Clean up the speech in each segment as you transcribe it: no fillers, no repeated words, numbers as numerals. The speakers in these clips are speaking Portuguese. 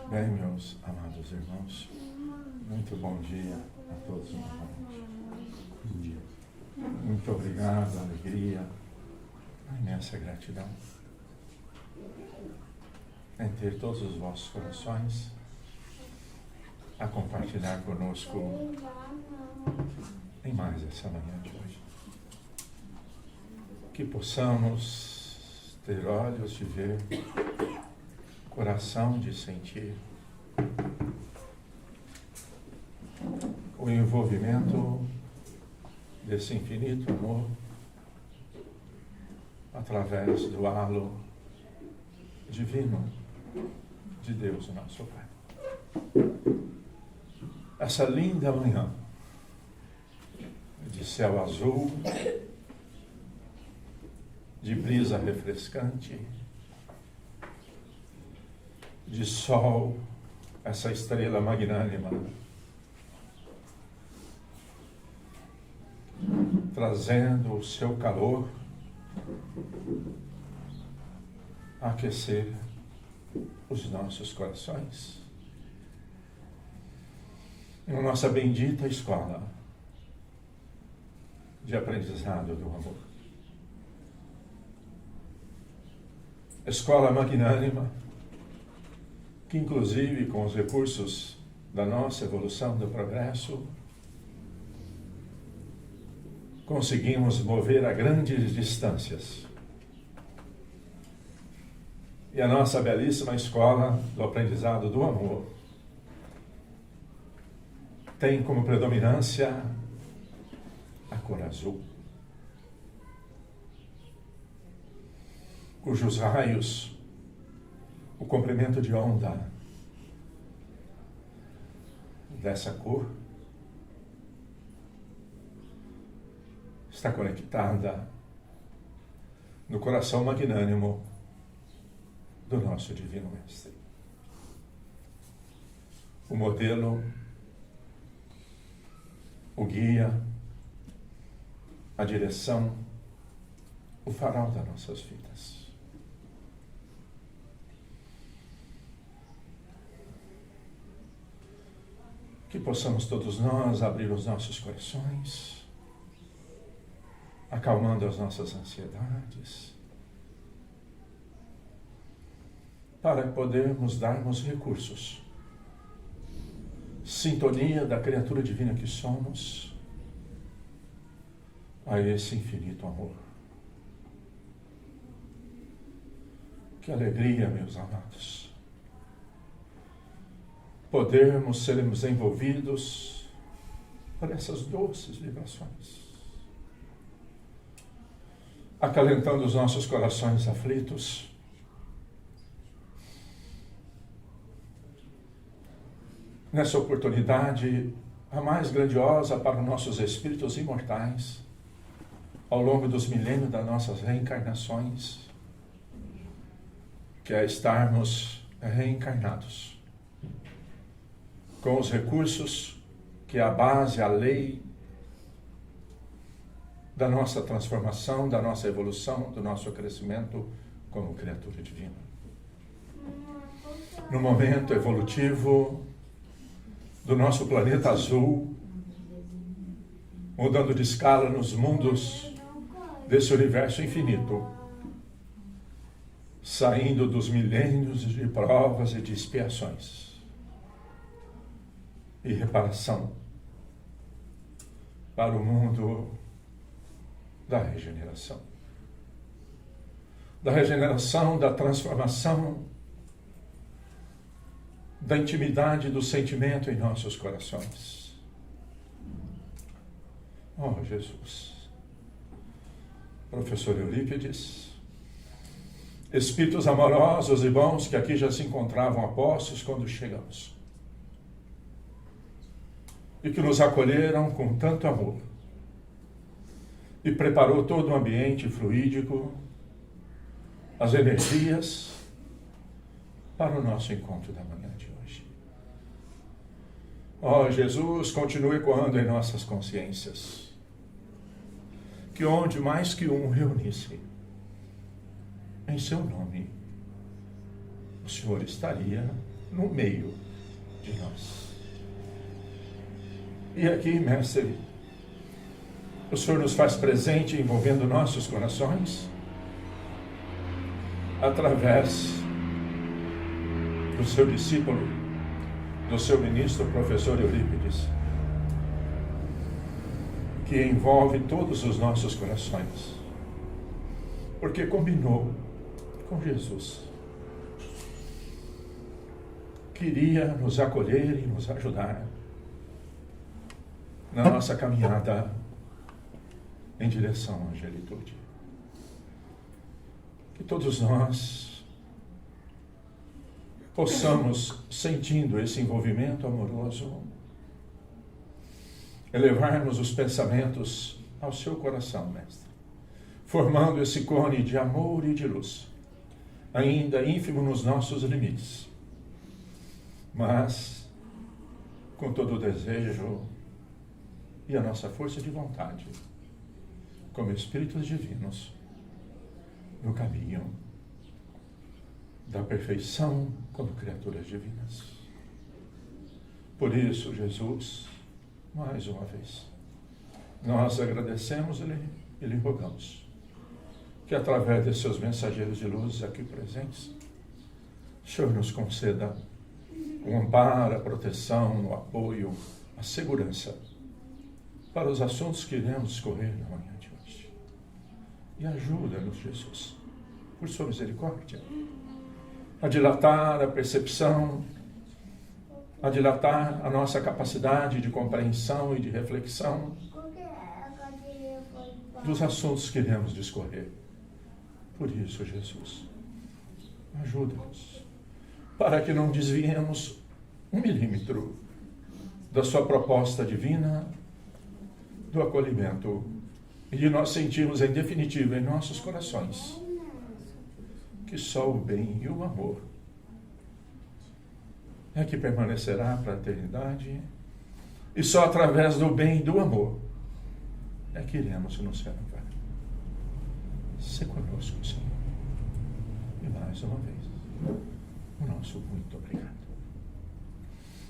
Bem, meus amados irmãos, muito bom dia a todos novamente. Muito obrigado, alegria, a imensa gratidão em ter todos os vossos corações a compartilhar conosco em mais essa manhã de hoje. Que possamos ter olhos de ver, coração de sentir o envolvimento desse infinito amor através do halo divino de Deus, o nosso Pai. Essa linda manhã de céu azul, de brisa refrescante, de sol, essa estrela magnânima, trazendo o seu calor a aquecer os nossos corações. Na nossa bendita escola de aprendizado do amor. Escola magnânima, que inclusive com os recursos da nossa evolução, do progresso, conseguimos mover a grandes distâncias. E a nossa belíssima escola do aprendizado do amor tem como predominância a cor azul, cujos raios, o comprimento de onda dessa cor está conectada no coração magnânimo do nosso Divino Mestre. O modelo, o guia, a direção, o farol das nossas vidas. Que possamos todos nós abrir os nossos corações, acalmando as nossas ansiedades, para podermos darmos recursos, sintonia da criatura divina que somos, a esse infinito amor. Que alegria, meus amados, podermos sermos envolvidos por essas doces vibrações, acalentando os nossos corações aflitos, nessa oportunidade, a mais grandiosa para os nossos espíritos imortais, ao longo dos milênios das nossas reencarnações, que é estarmos reencarnados, com os recursos que é a base, a lei da nossa transformação, da nossa evolução, do nosso crescimento como criatura divina. No momento evolutivo do nosso planeta azul, mudando de escala nos mundos desse universo infinito, saindo dos milênios de provas e de expiações, e reparação para o mundo da regeneração. Da regeneração, da transformação, da intimidade do sentimento em nossos corações. Oh, Jesus. Professor Eurípides, espíritos amorosos e bons que aqui já se encontravam a postos quando chegamos e que nos acolheram com tanto amor e preparou todo o ambiente fluídico, as energias para o nosso encontro da manhã de hoje. Ó Jesus, continue ecoando em nossas consciências que onde mais que um reunisse em seu nome, o Senhor estaria no meio de nós. E aqui, Mestre, o Senhor nos faz presente envolvendo nossos corações através do seu discípulo, do seu ministro, professor Eurípides, que envolve todos os nossos corações, porque combinou com Jesus. Queria nos acolher e nos ajudar na nossa caminhada em direção à angelitude. Que todos nós possamos, sentindo esse envolvimento amoroso, elevarmos os pensamentos ao seu coração, Mestre, formando esse cone de amor e de luz, ainda ínfimo nos nossos limites, mas com todo o desejo e a nossa força de vontade, como espíritos divinos, no caminho da perfeição como criaturas divinas. Por isso, Jesus, mais uma vez, nós agradecemos-lhe e lhe rogamos que, através de seus mensageiros de luz aqui presentes, o Senhor nos conceda o amparo, a proteção, o apoio, a segurança para os assuntos que iremos discorrer na manhã de hoje. E ajuda-nos, Jesus, por sua misericórdia, a dilatar a percepção, a dilatar a nossa capacidade de compreensão e de reflexão dos assuntos que iremos discorrer. Por isso, Jesus, ajuda-nos, para que não desviemos 1 milímetro da sua proposta divina do acolhimento e de nós sentirmos em definitivo em nossos corações que só o bem e o amor é que permanecerá para a eternidade, e só através do bem e do amor é que iremos nos renovar. Se conosco, Senhor. E mais uma vez, o nosso muito obrigado.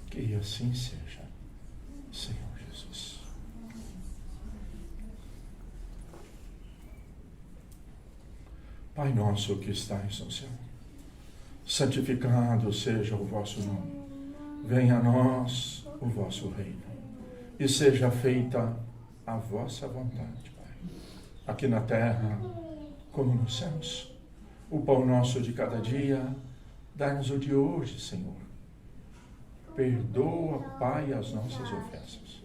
Que assim seja, Senhor Jesus. Pai nosso que estais no céu, santificado seja o vosso nome. Venha a nós o vosso reino. E seja feita a vossa vontade, Pai. Aqui na terra, como nos céus. O pão nosso de cada dia, dai-nos o de hoje, Senhor. Perdoa, Pai, as nossas ofensas,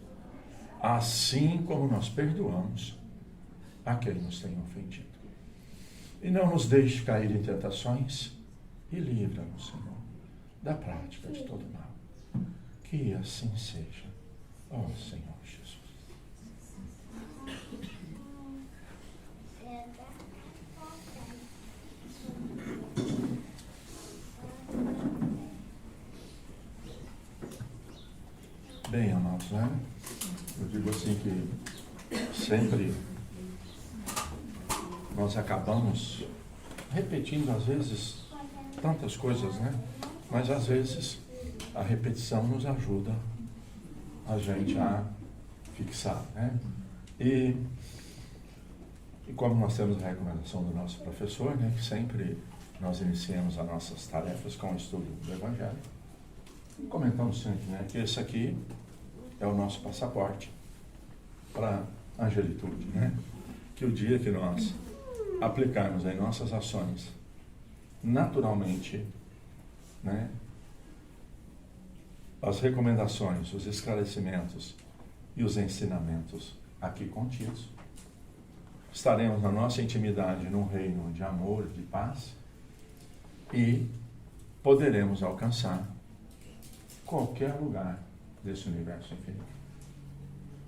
assim como nós perdoamos a quem nos tem ofendido. E não nos deixe cair em tentações, e livra-nos, Senhor, da prática de todo mal. Que assim seja, ó Senhor Jesus. Bem, amados, né? Eu digo assim que sempre nós acabamos repetindo, às vezes, tantas coisas, né? Mas, às vezes, a repetição nos ajuda a gente a fixar, né? E como nós temos a recomendação do nosso professor, né? Que sempre nós iniciamos as nossas tarefas com o estudo do Evangelho. Comentamos sempre, né? Que esse aqui é o nosso passaporte para a angelitude, né? Que o dia que nós aplicarmos em nossas ações, naturalmente, né, as recomendações, os esclarecimentos e os ensinamentos aqui contidos, estaremos na nossa intimidade num reino de amor, de paz, e poderemos alcançar qualquer lugar desse universo infinito.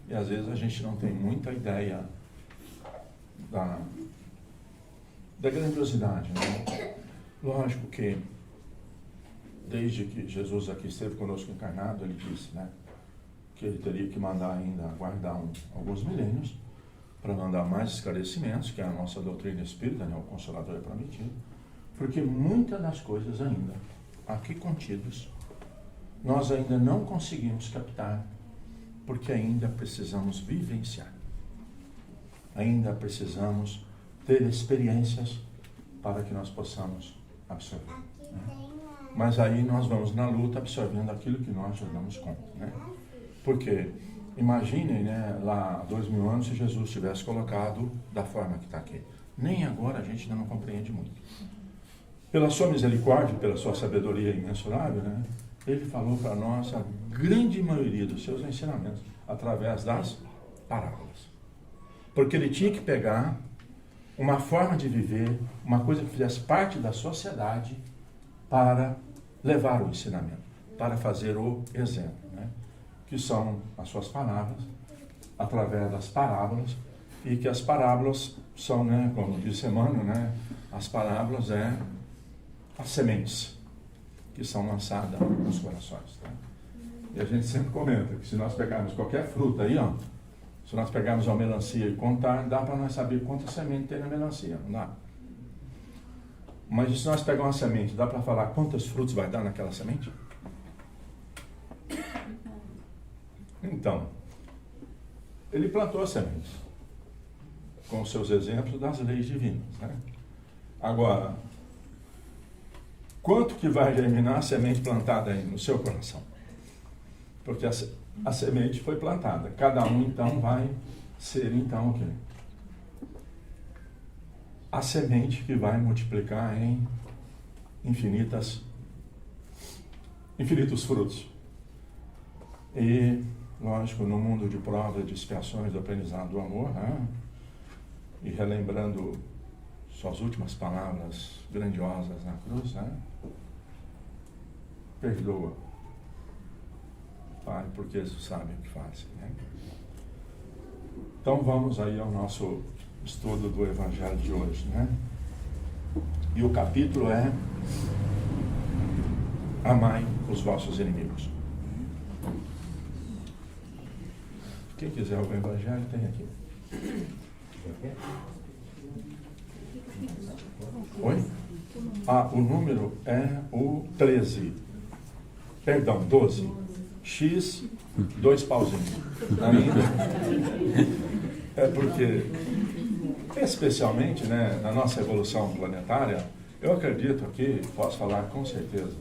E às vezes a gente não tem muita ideia da grandiosidade, né? Lógico que desde que Jesus aqui esteve conosco encarnado, ele disse, né, que ele teria que mandar ainda aguardar alguns milênios para mandar mais esclarecimentos, que é a nossa doutrina espírita, né, o Consolador é prometido, porque muitas das coisas ainda aqui contidos nós ainda não conseguimos captar, porque ainda precisamos vivenciar, ainda precisamos ter experiências para que nós possamos absorver, né? Mas aí nós vamos na luta absorvendo aquilo que nós já damos conta, né? Porque imaginem, né, lá há 2000 anos, se Jesus tivesse colocado da forma que está aqui. Nem agora a gente ainda não compreende muito. Pela sua misericórdia, pela sua sabedoria imensurável, né, ele falou para nós a grande maioria dos seus ensinamentos através das parábolas. Porque ele tinha que pegar uma forma de viver, uma coisa que fizesse parte da sociedade, para levar o ensinamento, para fazer o exemplo, né? Que são as suas palavras, através das parábolas, e que as parábolas são, né, como disse Emmanuel, né, as parábolas as sementes que são lançadas nos corações, tá? E a gente sempre comenta que se nós pegarmos qualquer fruta aí, ó, se nós pegarmos uma melancia e contar, dá para nós saber quantas sementes tem na melancia, não dá? Mas se nós pegarmos uma semente, dá para falar quantos frutos vai dar naquela semente? Então, ele plantou as sementes, com os seus exemplos das leis divinas, né? Agora, quanto que vai germinar a semente plantada aí no seu coração? Porque a semente foi plantada. Cada um, então, vai ser, então, o quê? A semente que vai multiplicar em infinitos frutos. E, lógico, no mundo de provas, de expiações, do aprendizado do amor, né? E relembrando suas últimas palavras grandiosas na cruz, né? Perdoa, Pai, porque eles sabem o que fazem, né? Então vamos aí ao nosso estudo do Evangelho de hoje, né? E o capítulo é Amai os vossos inimigos. Quem quiser o Evangelho tem aqui. Oi? O número é o 13. Perdão, 12. X, 2 pauzinhos. É porque, especialmente, né, na nossa evolução planetária, eu acredito aqui, posso falar com certeza,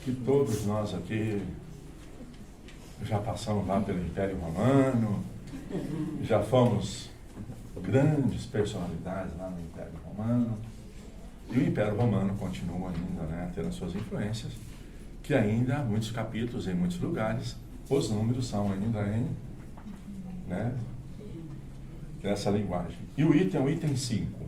que todos nós aqui já passamos lá pelo Império Romano, já fomos grandes personalidades lá no Império Romano, e o Império Romano continua ainda, né, tendo as suas influências, que ainda há muitos capítulos em muitos lugares, os números são ainda em, né, nessa linguagem. E o item é o item 5.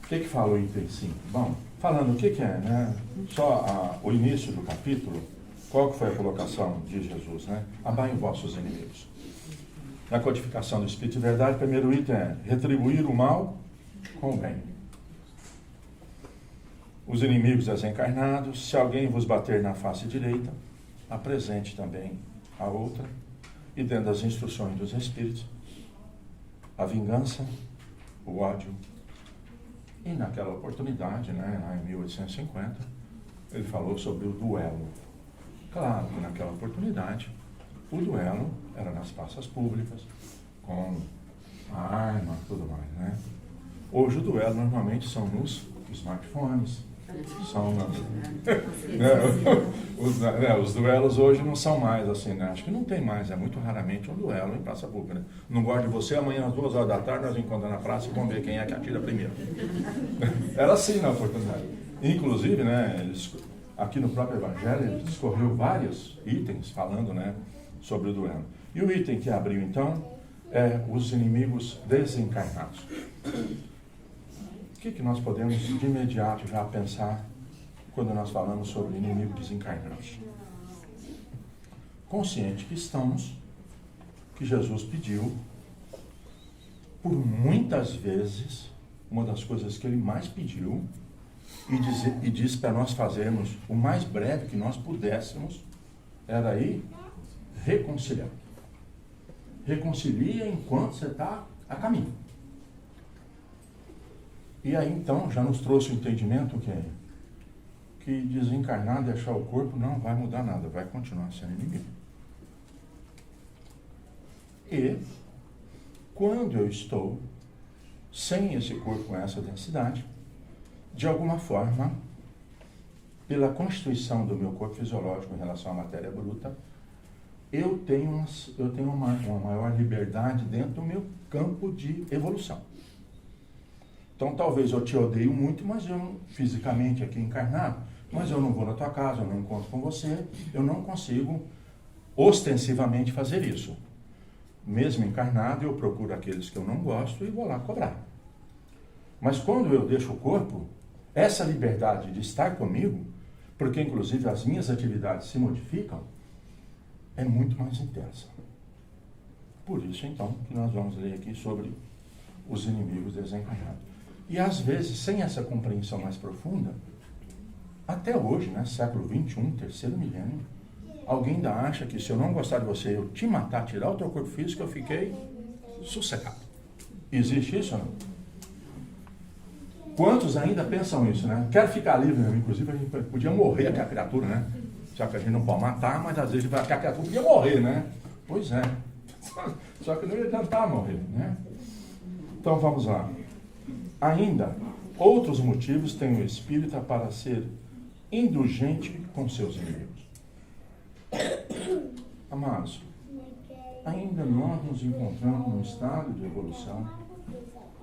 O que fala o item 5? Bom, falando o que é, né? Só o início do capítulo, qual que foi a colocação de Jesus, né? Amai os vossos inimigos. Na codificação do Espírito de Verdade, o primeiro item é retribuir o mal com o bem. Os inimigos desencarnados, se alguém vos bater na face direita, apresente também a outra, e dentro das instruções dos Espíritos, a vingança, o ódio. E naquela oportunidade, né, lá em 1850, ele falou sobre o duelo. Claro que naquela oportunidade, o duelo era nas praças públicas, com a arma e tudo mais, né? Hoje o duelo normalmente são nos smartphones, São, não. Os duelos hoje não são mais assim, né? Acho que não tem mais, é muito raramente um duelo em praça pública, né? Não gosto de você, amanhã às 2 horas da tarde nós encontramos na praça e vamos ver quem é que atira primeiro. Era assim na oportunidade. Inclusive, né, aqui no próprio Evangelho, ele discorreu vários itens falando, né, sobre o duelo. E o item que abriu então é os inimigos desencarnados. O que nós podemos de imediato já pensar quando nós falamos sobre inimigos desencarnados? Consciente que estamos, que Jesus pediu, por muitas vezes, uma das coisas que ele mais pediu, e disse para nós fazermos o mais breve que nós pudéssemos, era ir reconciliar. Reconcilia enquanto você está a caminho. E aí então já nos trouxe o entendimento que desencarnar, deixar o corpo, não vai mudar nada, vai continuar sendo inimigo. E quando eu estou sem esse corpo com essa densidade, de alguma forma, pela constituição do meu corpo fisiológico em relação à matéria bruta, eu tenho uma maior liberdade dentro do meu campo de evolução. Então talvez eu te odeio muito, mas eu fisicamente aqui encarnado, mas eu não vou na tua casa, eu não encontro com você, eu não consigo ostensivamente fazer isso. Mesmo encarnado, eu procuro aqueles que eu não gosto e vou lá cobrar. Mas quando eu deixo o corpo, essa liberdade de estar comigo, porque inclusive as minhas atividades se modificam, é muito mais intensa. Por isso então que nós vamos ler aqui sobre os inimigos desencarnados. E às vezes, sem essa compreensão mais profunda, até hoje, né, século XXI, terceiro milênio, alguém ainda acha que se eu não gostar de você, eu te matar, tirar o teu corpo físico, eu fiquei sossegado. Existe isso ou não? Quantos ainda pensam isso, né? Quero ficar livre, né? Inclusive a gente podia morrer aquela criatura, né? Já que a gente não pode matar, mas às vezes aquela criatura podia morrer, né? Pois é. Só que não ia tentar morrer, né? Então vamos lá. Ainda, outros motivos têm o espírita para ser indulgente com seus inimigos. Amados, ainda nós nos encontramos num estado de evolução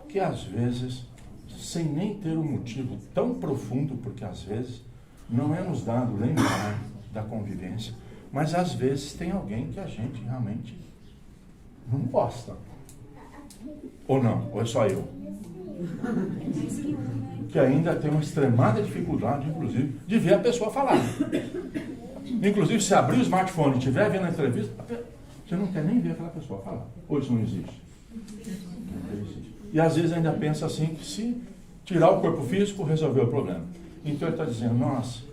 que às vezes, sem nem ter um motivo tão profundo, porque às vezes não é nos dado lembrar da convivência, mas às vezes tem alguém que a gente realmente não gosta. Ou não? Ou é só eu? Que ainda tem uma extremada dificuldade, inclusive, de ver a pessoa falar. Inclusive, se abrir o smartphone e estiver vendo a entrevista, você não quer nem ver aquela pessoa falar. Ou isso não existe? Não existe. E às vezes ainda pensa assim, que se tirar o corpo físico, resolveu o problema. Então ele está dizendo, nós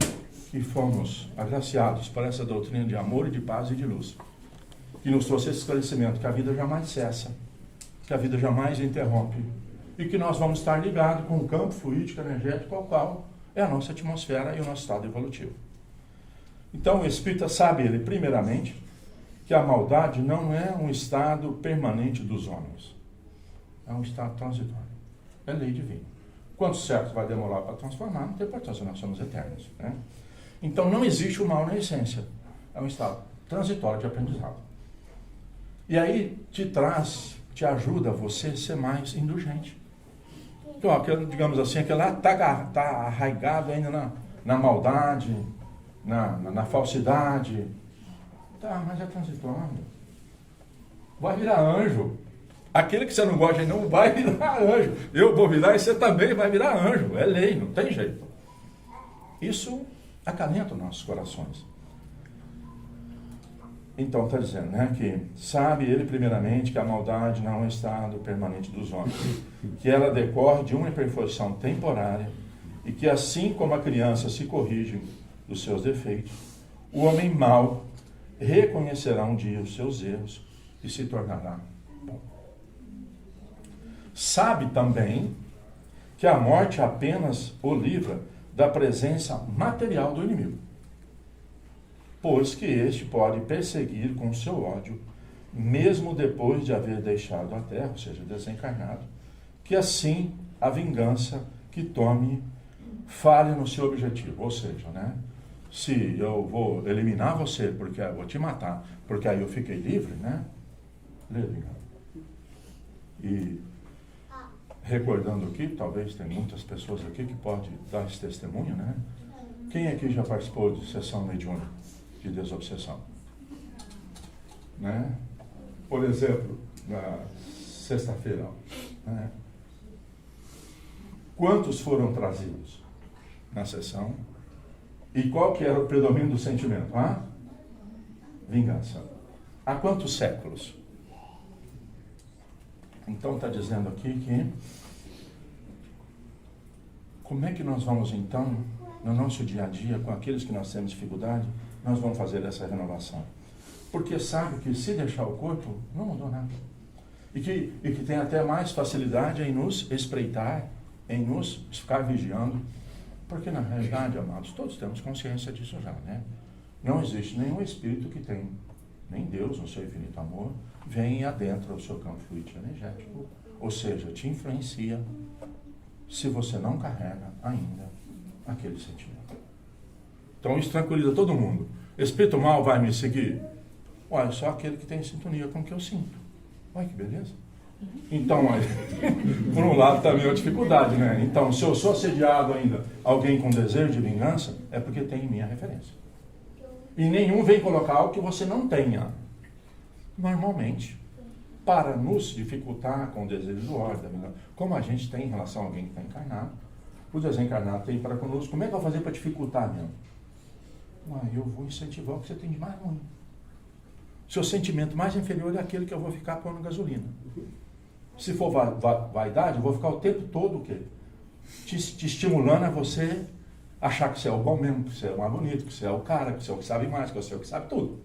que fomos agraciados por essa doutrina de amor e de paz e de luz, que nos trouxe esse esclarecimento, que a vida jamais cessa, que a vida jamais interrompe, e que nós vamos estar ligados com o campo fluídico energético ao qual é a nossa atmosfera e o nosso estado evolutivo. Então o Espírita sabe, ele primeiramente, que a maldade não é um estado permanente dos homens, é um estado transitório, é lei divina. Quanto certo vai demorar para transformar, não tem importância, nós somos eternos, né? Então não existe o mal na essência, é um estado transitório de aprendizado. E aí te ajuda você a ser mais indulgente. Então, digamos assim, aquele lá está arraigado ainda na maldade, na falsidade. Tá, mas é transitório. Vai virar anjo. Aquele que você não gosta não vai virar anjo. Eu vou virar e você também vai virar anjo. É lei, não tem jeito. Isso acalenta os nossos corações. Então está dizendo, né, que sabe ele primeiramente que a maldade não é um estado permanente dos homens, que ela decorre de uma imperfeição temporária e que assim como a criança se corrige dos seus defeitos, o homem mau reconhecerá um dia os seus erros e se tornará bom. Sabe também que a morte apenas o livra da presença material do inimigo, pois que este pode perseguir com seu ódio, mesmo depois de haver deixado a terra, ou seja, desencarnado, que assim a vingança que tome fale no seu objetivo. Ou seja, né? Se eu vou eliminar você, porque eu vou te matar, porque aí eu fiquei livre, né? Leia. E recordando aqui, talvez tem muitas pessoas aqui que podem dar esse testemunho, né? Quem aqui já participou de sessão mediúnica de desobsessão? Né? Por exemplo, na sexta-feira, né? Quantos foram trazidos na sessão? E qual que era o predomínio do sentimento? Vingança. Há quantos séculos? Então está dizendo aqui que como é que nós vamos então, no nosso dia a dia, com aqueles que nós temos dificuldade, nós vamos fazer essa renovação? Porque sabe que se deixar o corpo, não mudou nada. E que tem até mais facilidade em nos espreitar, em nos ficar vigiando. Porque na realidade, amados, todos temos consciência disso já, né? Não existe nenhum espírito que tem, nem Deus, no seu infinito amor, vem e adentra o seu campo fluídico energético. Ou seja, te influencia se você não carrega ainda aquele sentimento. Então isso tranquiliza todo mundo. Espírito mal vai me seguir? Olha, só aquele que tem sintonia com o que eu sinto. Olha que beleza. Então, por um lado também é uma dificuldade, né? Então, se eu sou assediado ainda, alguém com desejo de vingança, é porque tem em mim a referência. E nenhum vem colocar algo que você não tenha. Normalmente, para nos dificultar com o desejo do ódio, da vingança, como a gente tem em relação a alguém que está encarnado, o desencarnado tem para conosco, como é que eu vou fazer para dificultar mesmo? Eu vou incentivar o que você tem de mais ruim. Seu sentimento mais inferior é aquele que eu vou ficar pondo gasolina. Se for vaidade, eu vou ficar o tempo todo o quê? Te estimulando a você achar que você é o bom mesmo, que você é o mais bonito, que você é o cara, que você é o que sabe mais, que você é o que sabe tudo.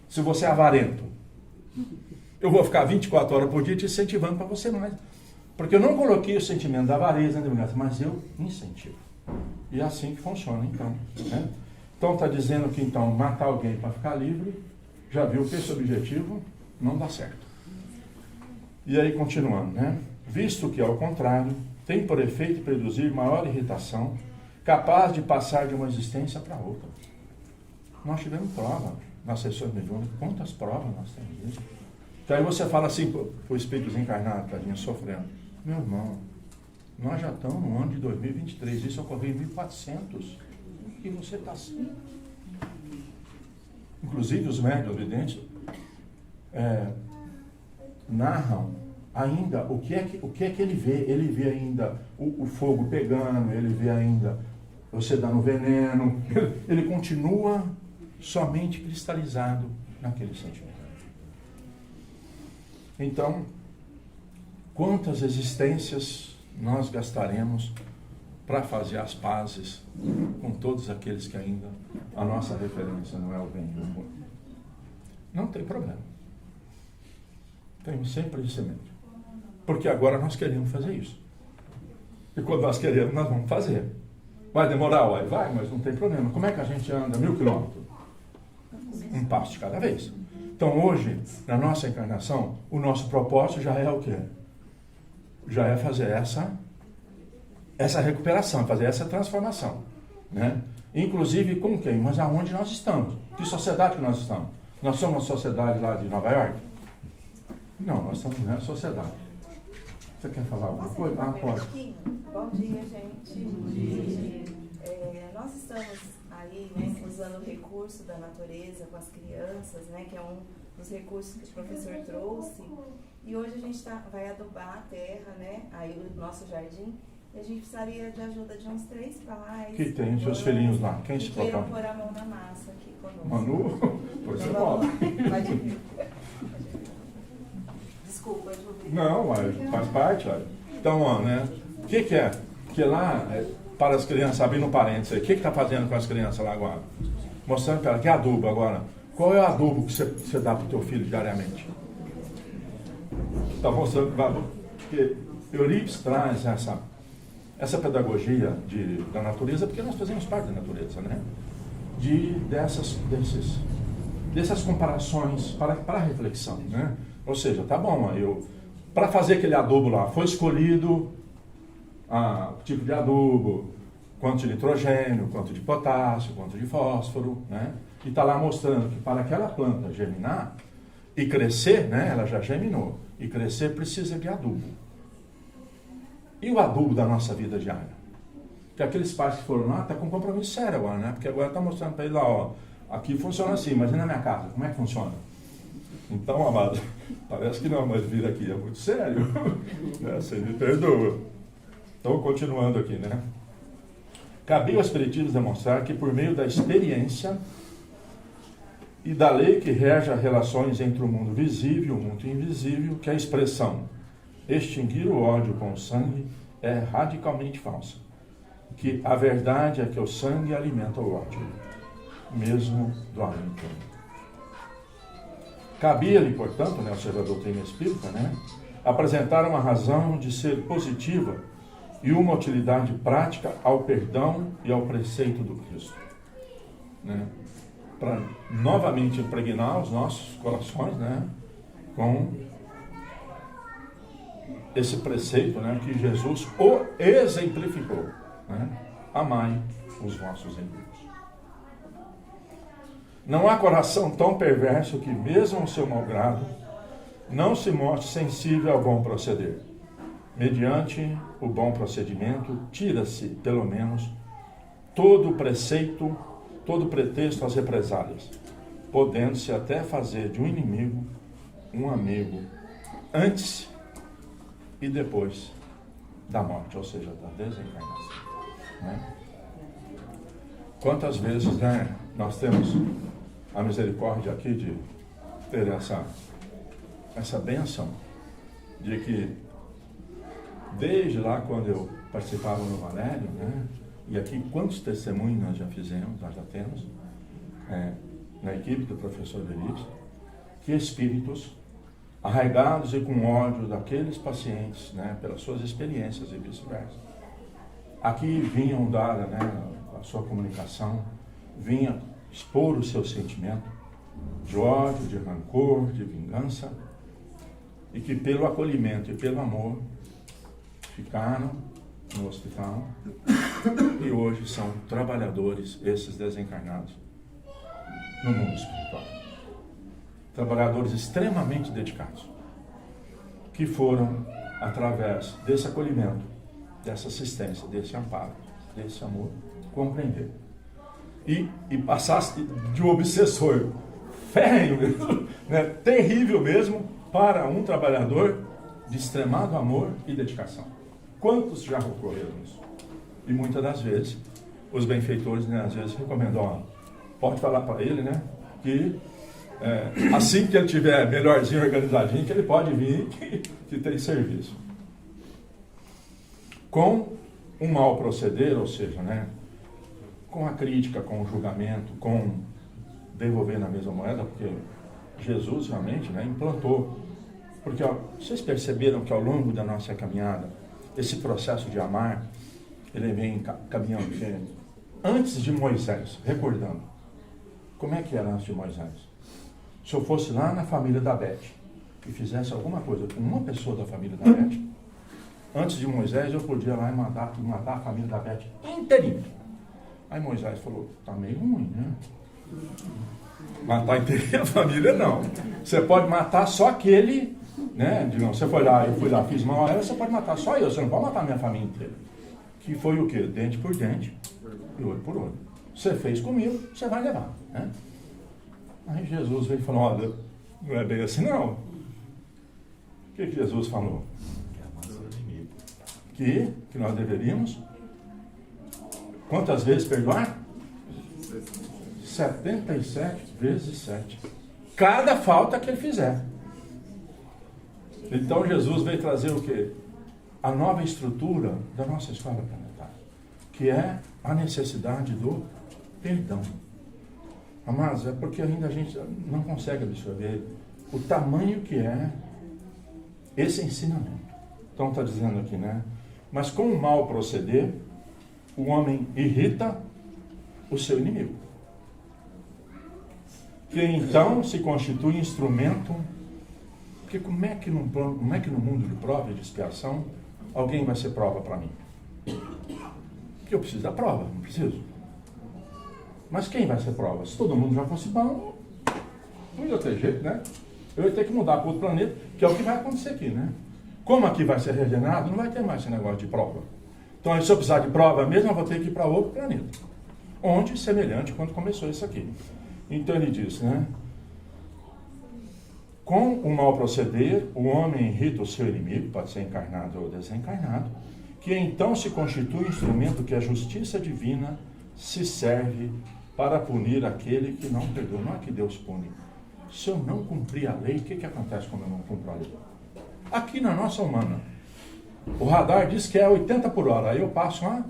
Se você é avarento, eu vou ficar 24 horas por dia te incentivando para você mais. Porque eu não coloquei o sentimento da avareza, mas eu incentivo. E é assim que funciona, então. Né? Então está dizendo que então matar alguém para ficar livre, já viu que esse objetivo não dá certo. E aí continuando, né? Visto que ao contrário, tem por efeito produzir maior irritação, capaz de passar de uma existência para outra. Nós tivemos prova nas sessões mediúnicas, quantas provas nós temos disso? Então aí você fala assim, o espírito desencarnado, tadinho, sofrendo. Meu irmão, nós já estamos no ano de 2023, isso ocorreu em 1400, e você está assim. Inclusive os médiuns videntes narram ainda o que é que ele vê. Ele vê ainda o fogo pegando, ele vê ainda você dando veneno, ele continua somente cristalizado naquele sentimento. Então, quantas existências nós gastaremos para fazer as pazes com todos aqueles que ainda a nossa referência não é o bem e o amor? Não tem problema. Temos sempre esse mente. Porque agora nós queremos fazer isso. E quando nós queremos, nós vamos fazer. Vai demorar? Vai, mas não tem problema. Como é que a gente anda 1000 quilômetros? Um passo de cada vez. Então hoje, na nossa encarnação, o nosso propósito já é o quê? Já é fazer essa recuperação, fazer essa transformação. Né? Inclusive com quem? Mas aonde nós estamos? Que sociedade que nós estamos? Nós somos uma sociedade lá de Nova York? Não, nós estamos na sociedade. Você quer falar alguma coisa? Pode. Bom dia, gente. Bom dia. Nós estamos aí, né, usando o recurso da natureza com as crianças, né, que é um dos recursos que o professor trouxe. E hoje a gente vai adubar a terra, né, aí o nosso jardim. E a gente precisaria de ajuda de uns 3 pais. Que tem seus filhinhos lá. Quem se propõe? Pôr a mão na massa aqui conosco. Manu? Pois é, bom. Pode vir. Desculpa, Júlio. Não, mas faz parte, olha. Então, né? O que é? Porque lá, para as crianças, abrindo parênteses aí, o que está fazendo com as crianças lá agora? Mostrando para ela que é adubo agora. Qual é o adubo que você dá para o teu filho diariamente? Está mostrando que Eurípides traz essa pedagogia da natureza, porque nós fazemos parte da natureza, né? Dessas comparações para a reflexão, né? Ou seja, tá bom, para fazer aquele adubo lá, foi escolhido o tipo de adubo, quanto de nitrogênio, quanto de potássio, quanto de fósforo, né? E está lá mostrando que para aquela planta germinar e crescer, né? Ela já germinou, e crescer precisa de adubo. E o adubo da nossa vida diária? Porque aqueles pais que foram lá, está com compromisso sério agora, né? Porque agora está mostrando para ele lá, ó, aqui funciona assim, mas e na minha casa, como é que funciona? Então, amado, parece que não, mas vir aqui é muito sério. Né? Você me perdoa. Então, continuando aqui, né? Cabia aos espiritistas demonstrar que por meio da experiência e da lei que rege as relações entre o mundo visível e o mundo invisível, que a expressão extinguir o ódio com o sangue é radicalmente falsa. Que a verdade é que o sangue alimenta o ódio, mesmo do além. Cabia-lhe, portanto, né, ou seja, a doutrina espírita, né, apresentar uma razão de ser positiva e uma utilidade prática ao perdão e ao preceito do Cristo. Né, para novamente impregnar os nossos corações, né, com esse preceito, né, que Jesus o exemplificou. Né, amai os vossos inimigos. Não há coração tão perverso que, mesmo ao seu malgrado, não se mostre sensível ao bom proceder. Mediante o bom procedimento, tira-se, pelo menos, todo preceito, todo pretexto às represálias, podendo-se até fazer de um inimigo um amigo antes e depois da morte, ou seja, da desencarnação. Né? Quantas vezes, né, nós temos a misericórdia aqui de ter essa bênção de que desde lá quando eu participava no Valério, né, e aqui quantos testemunhos nós já fizemos, nós já temos na equipe do professor Denis, que espíritos arraigados e com ódio daqueles pacientes, né, pelas suas experiências e vice-versa, aqui vinham dar, né, a sua comunicação, vinha expor o seu sentimento de ódio, de rancor, de vingança, e que pelo acolhimento e pelo amor ficaram no hospital e hoje são trabalhadores, esses desencarnados, no mundo espiritual. Trabalhadores extremamente dedicados, que foram, através desse acolhimento, dessa assistência, desse amparo, desse amor, compreender. E passasse de um obsessor férreo mesmo, né, terrível mesmo, para um trabalhador de extremado amor e dedicação. Quantos já ocorreram isso? E muitas das vezes, os benfeitores, né, às vezes recomendam, ó, pode falar para ele, né, que assim que ele tiver melhorzinho, organizadinho, que ele pode vir que tem serviço. Com um mau proceder, ou seja, né, com a crítica, com o julgamento, com devolver na mesma moeda, porque Jesus realmente, né, implantou. Porque ó, vocês perceberam que ao longo da nossa caminhada, esse processo de amar, ele vem caminhando. Antes de Moisés, recordando, como é que era antes de Moisés? Se eu fosse lá na família da Beth e fizesse alguma coisa com uma pessoa da família da Beth, antes de Moisés eu podia ir lá e matar a família da Beth inteirinha. Aí Moisés falou, tá meio ruim, né? Matar inteirinha a família, não. Você pode matar só aquele, né? Digamos, você foi lá, eu fui lá, fiz mal a ela, você pode matar só eu, você não pode matar a minha família inteira. Que foi o quê? Dente por dente e olho por olho. Você fez comigo, você vai levar, né? Aí Jesus veio e falou, olha, não é bem assim não. O que Jesus falou? Que amar o inimigo. Que nós deveríamos... Quantas vezes perdoar? 77 vezes 7. Cada falta que ele fizer. Então Jesus veio trazer o quê? A nova estrutura da nossa escola planetária, que é a necessidade do perdão. Amados, é porque ainda a gente não consegue absorver o tamanho que é esse ensinamento. Então está dizendo aqui, né? Mas com o mal proceder, o homem irrita o seu inimigo, que então se constitui instrumento. Porque como é que no mundo de prova e de expiação alguém vai ser prova para mim? que eu preciso da prova, não preciso. Mas quem vai ser prova? Se todo mundo já fosse bom, não ia ter jeito, né? Eu ia ter que mudar para outro planeta, que é o que vai acontecer aqui, né? Como aqui vai ser regenerado, não vai ter mais esse negócio de prova. Então, aí, se eu precisar de prova mesmo, eu vou ter que ir para outro planeta. Onde, semelhante, quando começou isso aqui. Então, ele diz, né? Com o mau proceder, o homem irrita o seu inimigo, pode ser encarnado ou desencarnado, que então se constitui instrumento que a justiça divina se serve para punir aquele que não perdoa. Não é que Deus pune. Se eu não cumprir a lei, o que acontece quando eu não cumpro a lei? Aqui na nossa humana, o radar diz que é 80 por hora, aí eu passo a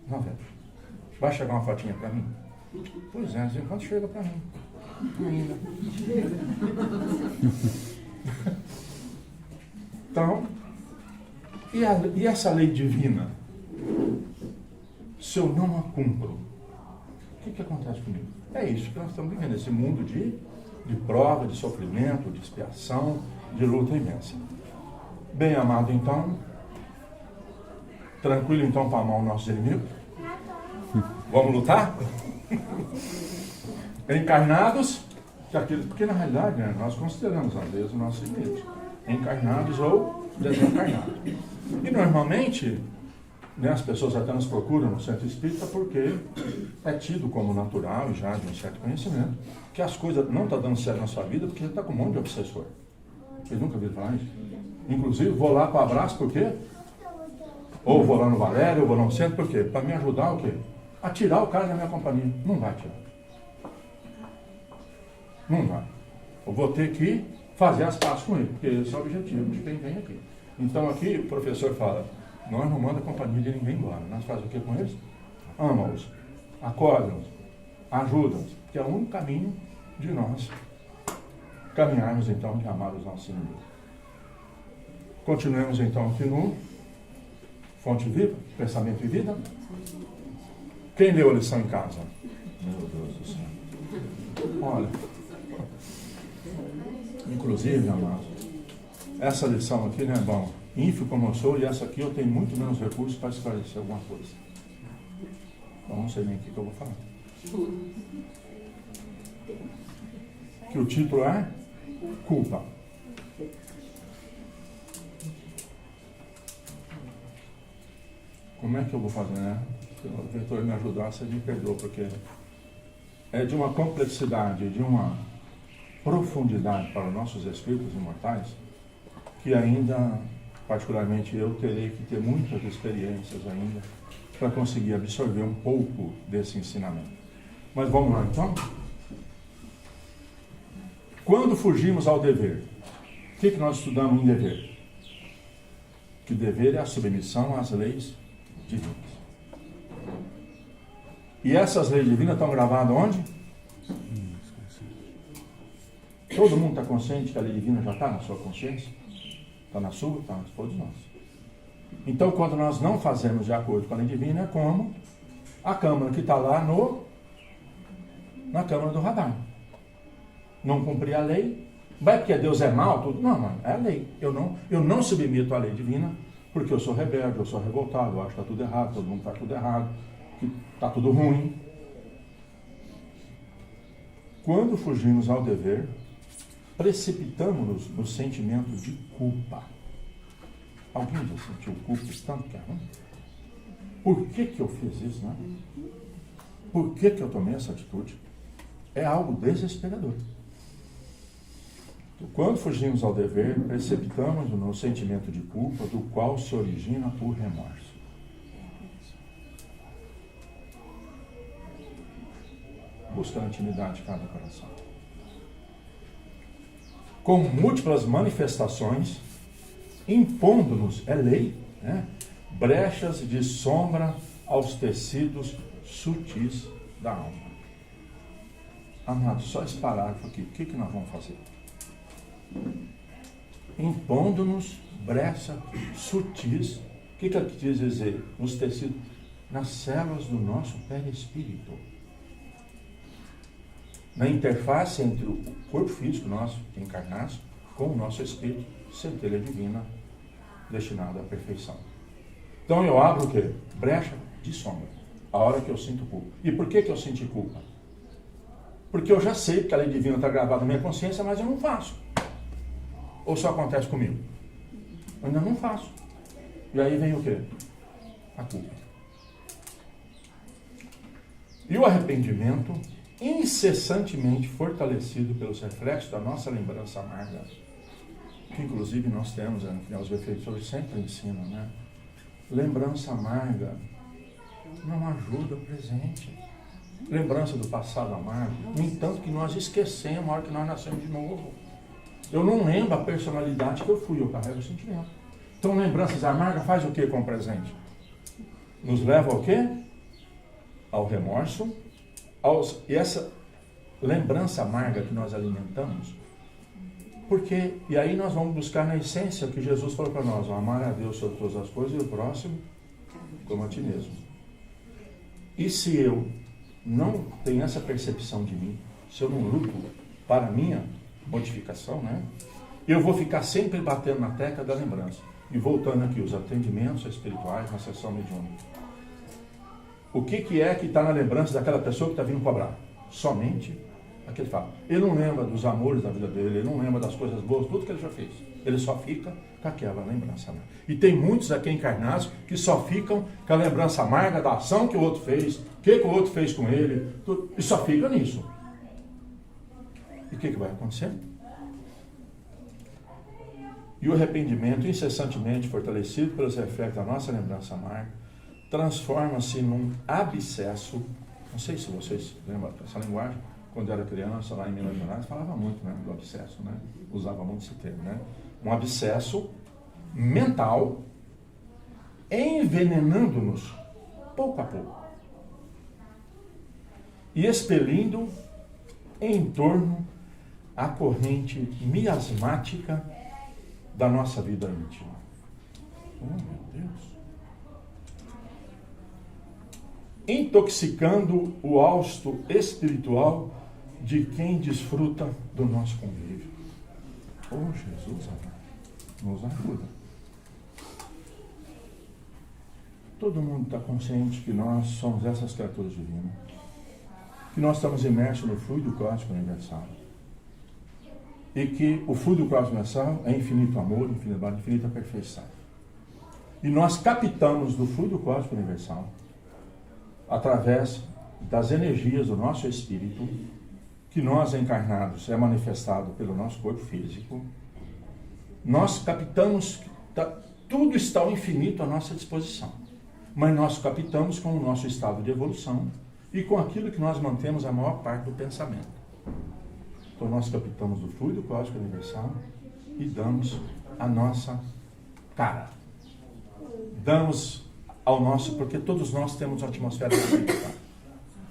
90. Vai chegar uma fotinha para mim? Pois é, enquanto chega para mim. Ainda. Então, e essa lei divina? Se eu não a cumpro, o que acontece comigo? É isso que nós estamos vivendo, esse mundo de prova, de sofrimento, de expiação, de luta imensa. Bem amado, então, tranquilo então para amar o nosso inimigo? Vamos lutar? Encarnados, porque na realidade, né, nós consideramos às vezes os nossos inimigos, encarnados ou desencarnados. E normalmente, né, as pessoas até nos procuram no centro espírita porque é tido como natural, já de um certo conhecimento, que as coisas não estão dando certo na sua vida porque você está com um monte de obsessor. Vocês nunca viram falar isso? Inclusive, vou lá para o abraço, por quê? Ou vou lá no Valério, ou vou lá no centro, por quê? Para me ajudar o quê? A tirar o cara da minha companhia. Não vai tirar. Não vai. Eu vou ter que fazer as pazes com ele, porque esse é o objetivo de quem vem aqui. Então aqui o professor fala, nós não mandamos a companhia de ninguém embora. Nós fazemos o que com eles? Ama-os, acorda-os, ajuda-os, que é o único caminho de nós caminharmos então de amar os nossos inimigos. Continuemos então aqui no Fonte Viva, Pensamento e Vida. Quem leu a lição em casa? Meu Deus do céu. Olha, inclusive, amado, essa lição aqui, né, bom, ínfio como eu sou, e essa aqui eu tenho muito menos recursos para esclarecer alguma coisa. Então, não sei nem o que eu vou falar. Que o título é Culpa. Como é que eu vou fazer, né? Se o Vitor me ajudar, você me perdoa, porque é de uma complexidade, de uma profundidade para os nossos espíritos imortais, que ainda, particularmente eu, terei que ter muitas experiências ainda para conseguir absorver um pouco desse ensinamento. Mas vamos lá então? Quando fugimos ao dever, o que nós estudamos em dever? Que o dever é a submissão às leis divinas. E essas leis divinas estão gravadas onde? Todo mundo está consciente que a lei divina já está na sua consciência? Está na sua? Está nas todos nós. Então, quando nós não fazemos de acordo com a lei divina, é como a câmara que está lá na câmara do radar. Não cumprir a lei, vai porque Deus é mau, tudo. Não, é a lei. Eu não submeto à lei divina porque eu sou rebelde, eu sou revoltado, eu acho que está tudo errado, todo mundo faz tudo errado, que está tudo ruim. Quando fugimos ao dever, precipitamos-nos no sentimento de culpa. Alguém já sentiu culpa tanto que é ruim? Por que eu fiz isso, né? Por que eu tomei essa atitude? É algo desesperador. Então, quando fugimos ao dever, precipitamos-nos no sentimento de culpa, do qual se origina o remorso. Buscando a intimidade de cada coração. Com múltiplas manifestações, impondo-nos, é lei, né? Brechas de sombra aos tecidos sutis da alma. Amado, só esse parágrafo aqui, o que nós vamos fazer? Impondo-nos brechas sutis, o que ele quis dizer? Nos tecidos, nas células do nosso perispírito. Na interface entre o corpo físico nosso, encarnado, com o nosso espírito, centelha divina, destinado à perfeição. Então eu abro o quê? Brecha de sombra. A hora que eu sinto culpa. E por que eu senti culpa? Porque eu já sei que a lei divina está gravada na minha consciência, mas eu não faço. Ou só acontece comigo? Eu ainda não faço. E aí vem o quê? A culpa. E o arrependimento, incessantemente fortalecido pelos reflexos da nossa lembrança amarga, que inclusive nós temos, os refletores sempre ensinam, né? Lembrança amarga não ajuda o presente. Lembrança do passado amargo, no entanto que nós esquecemos a hora que nós nascemos de novo. Eu não lembro a personalidade que eu fui, eu carrego o sentimento. Então lembranças amargas faz o que com o presente? Nos leva ao quê? Ao remorso. E essa lembrança amarga que nós alimentamos, porque, e aí nós vamos buscar na essência que Jesus falou para nós, amar a Deus sobre todas as coisas e o próximo como a ti mesmo. E se eu não tenho essa percepção de mim, se eu não luto para a minha modificação, né? Eu vou ficar sempre batendo na tecla da lembrança. E voltando aqui, os atendimentos espirituais na sessão mediúnica. O que é que está na lembrança daquela pessoa que está vindo cobrar? Somente aquele fato. Ele não lembra dos amores da vida dele, ele não lembra das coisas boas, tudo que ele já fez. Ele só fica com aquela lembrança amarga. E tem muitos aqui encarnados que só ficam com a lembrança amarga da ação que o outro fez, o que o outro fez com ele, tudo, e só fica nisso. E o que vai acontecer? E o arrependimento, incessantemente fortalecido pelos reflexos da nossa lembrança amarga, transforma-se num abscesso. Não sei se vocês lembram dessa linguagem. Quando eu era criança, lá em Minas Gerais, falava muito, né, do abscesso, né? Usava muito esse termo, né? Um abscesso mental envenenando-nos pouco a pouco e expelindo em torno a corrente miasmática da nossa vida íntima. Oh, meu Deus! Intoxicando o hausto espiritual de quem desfruta do nosso convívio. Oh, Jesus, nos ajuda. Todo mundo está consciente que nós somos essas criaturas divinas, que nós estamos imersos no fluido cósmico universal e que o fluido cósmico universal é infinito amor, infinita perfeição. E nós captamos do fluido cósmico universal através das energias do nosso espírito, que nós encarnados é manifestado pelo nosso corpo físico. Nós captamos, tudo está ao infinito à nossa disposição, mas nós captamos com o nosso estado de evolução e com aquilo que nós mantemos a maior parte do pensamento. Então nós captamos do fluido cósmico universal e damos a nossa cara. Damos ao nosso, porque todos nós temos uma atmosfera psíquica.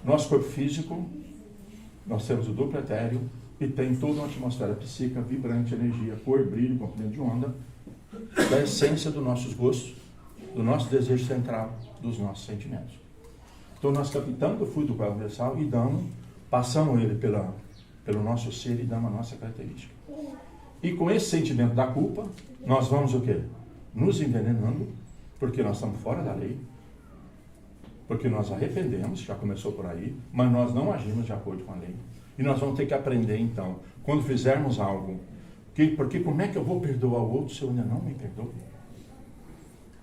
Nosso corpo físico, nós temos o duplo etéreo e tem toda uma atmosfera psíquica, vibrante, energia, cor, brilho, comprimento de onda, da essência dos nossos gostos, do nosso desejo central, dos nossos sentimentos. Então nós captamos o fluido universal e damos, passamos ele pelo nosso ser e damos a nossa característica. E com esse sentimento da culpa, nós vamos o quê? Nos envenenando, porque nós estamos fora da lei, porque nós arrependemos, já começou por aí, mas nós não agimos de acordo com a lei. E nós vamos ter que aprender então, quando fizermos algo, porque como é que eu vou perdoar o outro se eu ainda não me perdoo?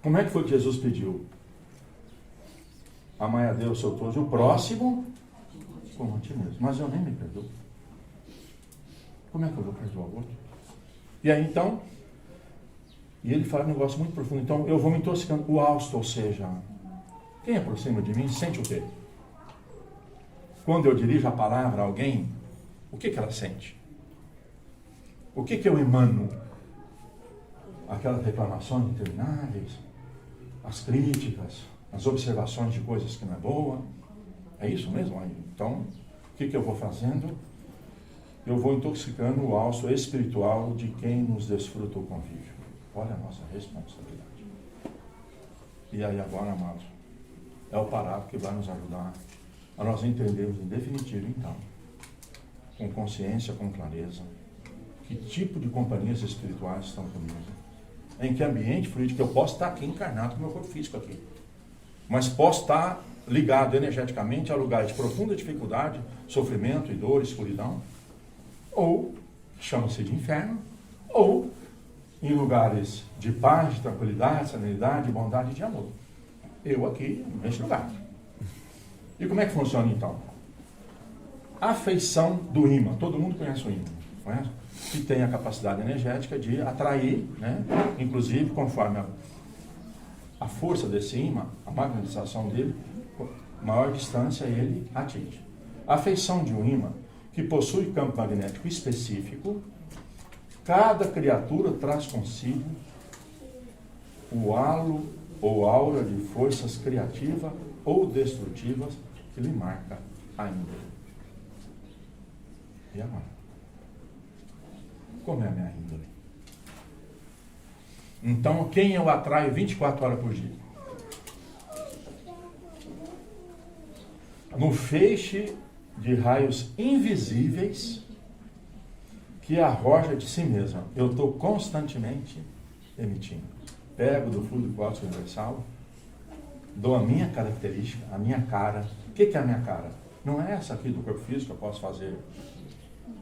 Como é que foi que Jesus pediu? Amai a Deus, seu todos, e o próximo como a ti mesmo. Mas eu nem me perdoo. Como é que eu vou perdoar o outro? E aí então, e ele fala um negócio muito profundo. Então eu vou me intoxicando. O hausto, ou seja, quem aproxima de mim sente o quê? Quando eu dirijo a palavra a alguém, o que ela sente? O que eu emano? Aquelas reclamações intermináveis, as críticas, as observações de coisas que não é boa. É isso mesmo? Então, o que eu vou fazendo? Eu vou intoxicando o hausto espiritual de quem nos desfruta o convívio. Olha a nossa responsabilidade. E aí agora, amados, é o parágrafo que vai nos ajudar a nós entendermos em definitivo, então, com consciência, com clareza, que tipo de companhias espirituais estão comigo, em que ambiente fluídico eu posso estar aqui encarnado com o meu corpo físico aqui. Mas posso estar ligado energeticamente a lugares de profunda dificuldade, sofrimento e dor, escuridão, ou chama-se de inferno, ou em lugares de paz, de tranquilidade, serenidade, bondade e de amor. Eu aqui, neste lugar. E como é que funciona então? A feição do ímã. Todo mundo conhece o ímã, conhece? Que tem a capacidade energética de atrair, né? Inclusive conforme a força desse ímã, a magnetização dele, maior distância ele atinge. A feição de um ímã que possui campo magnético específico, cada criatura traz consigo o halo ou aura de forças criativas ou destrutivas que lhe marca a índole. E agora? Como é a minha índole? Então, quem eu atraio 24 horas por dia? No feixe de raios invisíveis que arroja de si mesma, eu estou constantemente emitindo. Pego do fluido cósmico universal, dou a minha característica, a minha cara. O que é a minha cara? Não é essa aqui do corpo físico que eu posso fazer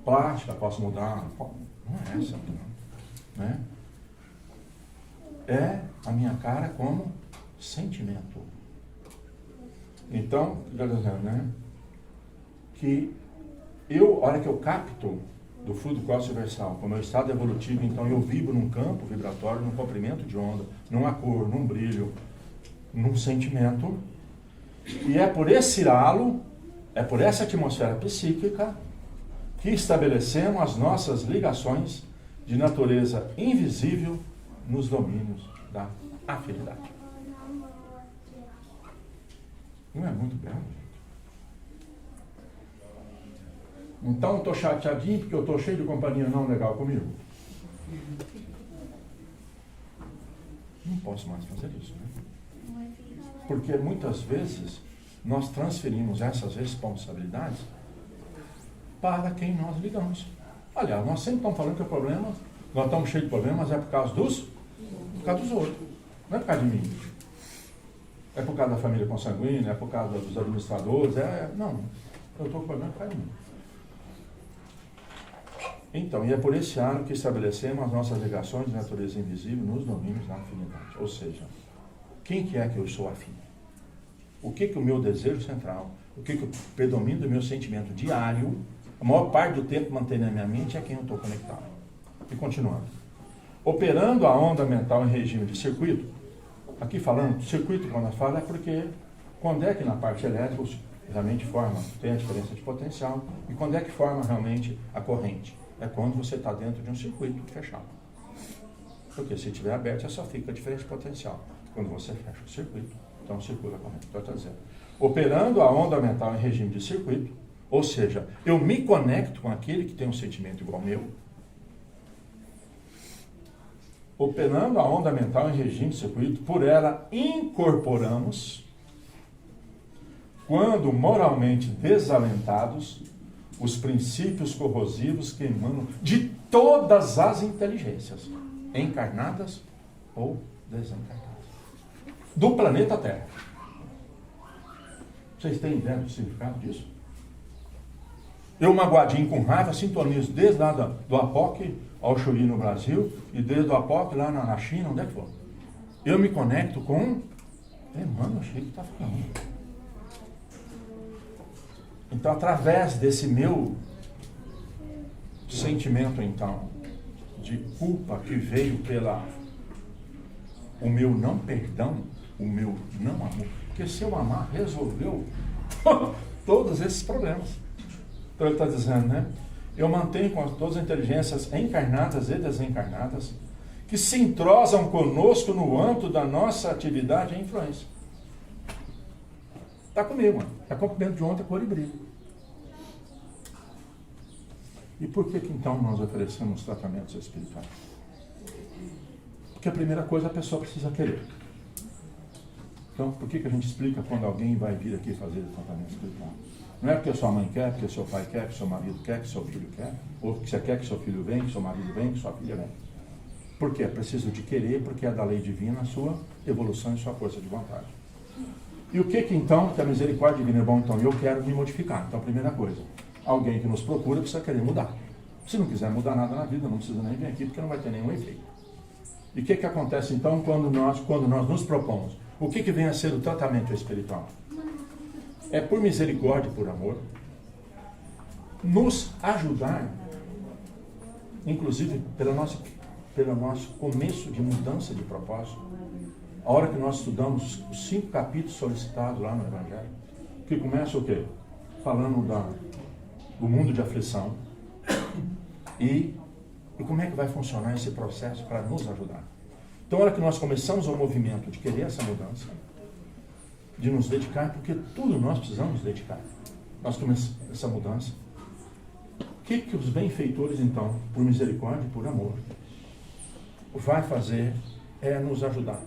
plástica, posso mudar. Não é essa, não. Né? É a minha cara como sentimento. Então, né, que eu, a hora que eu capto do fluido cósmico universal, como é o estado evolutivo, então eu vibro num campo vibratório, num comprimento de onda, numa cor, num brilho, num sentimento, e é por esse halo, é por essa atmosfera psíquica que estabelecemos as nossas ligações de natureza invisível nos domínios da afinidade. Não é muito belo, gente? Então eu estou chateadinho porque eu estou cheio de companhia não legal comigo. Não posso mais fazer isso, né? Porque muitas vezes nós transferimos essas responsabilidades para quem nós ligamos. Aliás, nós sempre estamos falando que o problema, nós estamos cheios de problemas, é por causa dos outros, não é por causa de mim. É por causa da família consanguínea, é por causa dos administradores, não, eu estou com problema por causa de mim. Então, e é por esse halo que estabelecemos as nossas ligações de natureza invisível nos domínios da afinidade. Ou seja, quem que é que eu sou afim? O que que o meu desejo central, o que que predomina do meu sentimento diário, a maior parte do tempo mantém na minha mente é quem eu estou conectado. E continuando. Operando a onda mental em regime de circuito, aqui falando, circuito quando eu falo é porque quando é que na parte elétrica realmente tem a diferença de potencial e quando é que forma realmente a corrente? É quando você está dentro de um circuito fechado. Porque se estiver aberto, só fica a diferença de potencial. Quando você fecha o circuito, então circula a corrente. Então está dizendo, operando a onda mental em regime de circuito, ou seja, eu me conecto com aquele que tem um sentimento igual ao meu, operando a onda mental em regime de circuito, por ela incorporamos, quando moralmente desalentados, os princípios corrosivos que emanam de todas as inteligências, encarnadas ou desencarnadas, do planeta Terra. Vocês têm ideia do significado disso? Eu, magoadinho com raiva, sintonizo desde lá do Apoque ao Chuí no Brasil, e desde o Apoque lá na China, onde é que for. Eu me conecto com Emmanuel, achei que está falando. Então, através desse meu sentimento, então, de culpa que veio o meu não perdão, o meu não amor, porque se eu amar, resolveu todos esses problemas. Então ele está dizendo, né? Eu mantenho com todas as inteligências encarnadas e desencarnadas que se entrosam conosco no âmbito da nossa atividade e influência. Está comigo, mano. Está comprimento de ontem, cor e brilho. E por que então nós oferecemos tratamentos espirituais? Porque a primeira coisa a pessoa precisa querer. Então, por que a gente explica quando alguém vai vir aqui fazer tratamento espiritual? Não é porque sua mãe quer, porque seu pai quer, que seu marido quer, que seu filho quer, ou que você quer que seu filho venha, que seu marido venha, que sua filha venha. Porque é preciso de querer, porque é da lei divina a sua evolução e sua força de vontade. E o que então, que a misericórdia divina é bom? Então, eu quero me modificar. Então, a primeira coisa, alguém que nos procura precisa querer mudar. Se não quiser mudar nada na vida, não precisa nem vir aqui, porque não vai ter nenhum efeito. E o que acontece então quando nós nos propomos? O que vem a ser o tratamento espiritual? É por misericórdia e por amor, nos ajudar, inclusive pelo nosso começo de mudança de propósito. A hora que nós estudamos os 5 capítulos solicitados lá no Evangelho, que começa o quê? Falando do mundo de aflição e como é que vai funcionar esse processo para nos ajudar. Então, a hora que nós começamos o movimento de querer essa mudança, de nos dedicar, porque tudo nós precisamos nos dedicar. Nós começamos essa mudança. O que os benfeitores, então, por misericórdia e por amor, vai fazer é nos ajudar.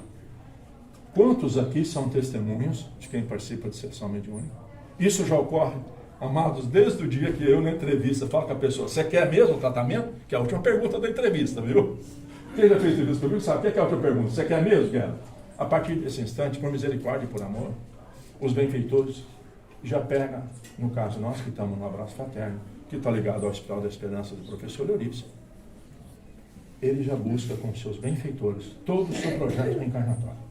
Quantos aqui são testemunhos de quem participa de sessão mediúnica? Isso já ocorre, amados, desde o dia que eu, na entrevista, falo com a pessoa: você quer mesmo o tratamento? Que é a última pergunta da entrevista, viu? Quem já fez entrevista comigo sabe o que é a última pergunta. Você quer mesmo? Quero. A partir desse instante, por misericórdia e por amor, os benfeitores já pegam, no caso nós que estamos no abraço fraterno, que está ligado ao Hospital da Esperança do professor Eurípides, ele já busca com seus benfeitores todo o seu projeto reencarnatório.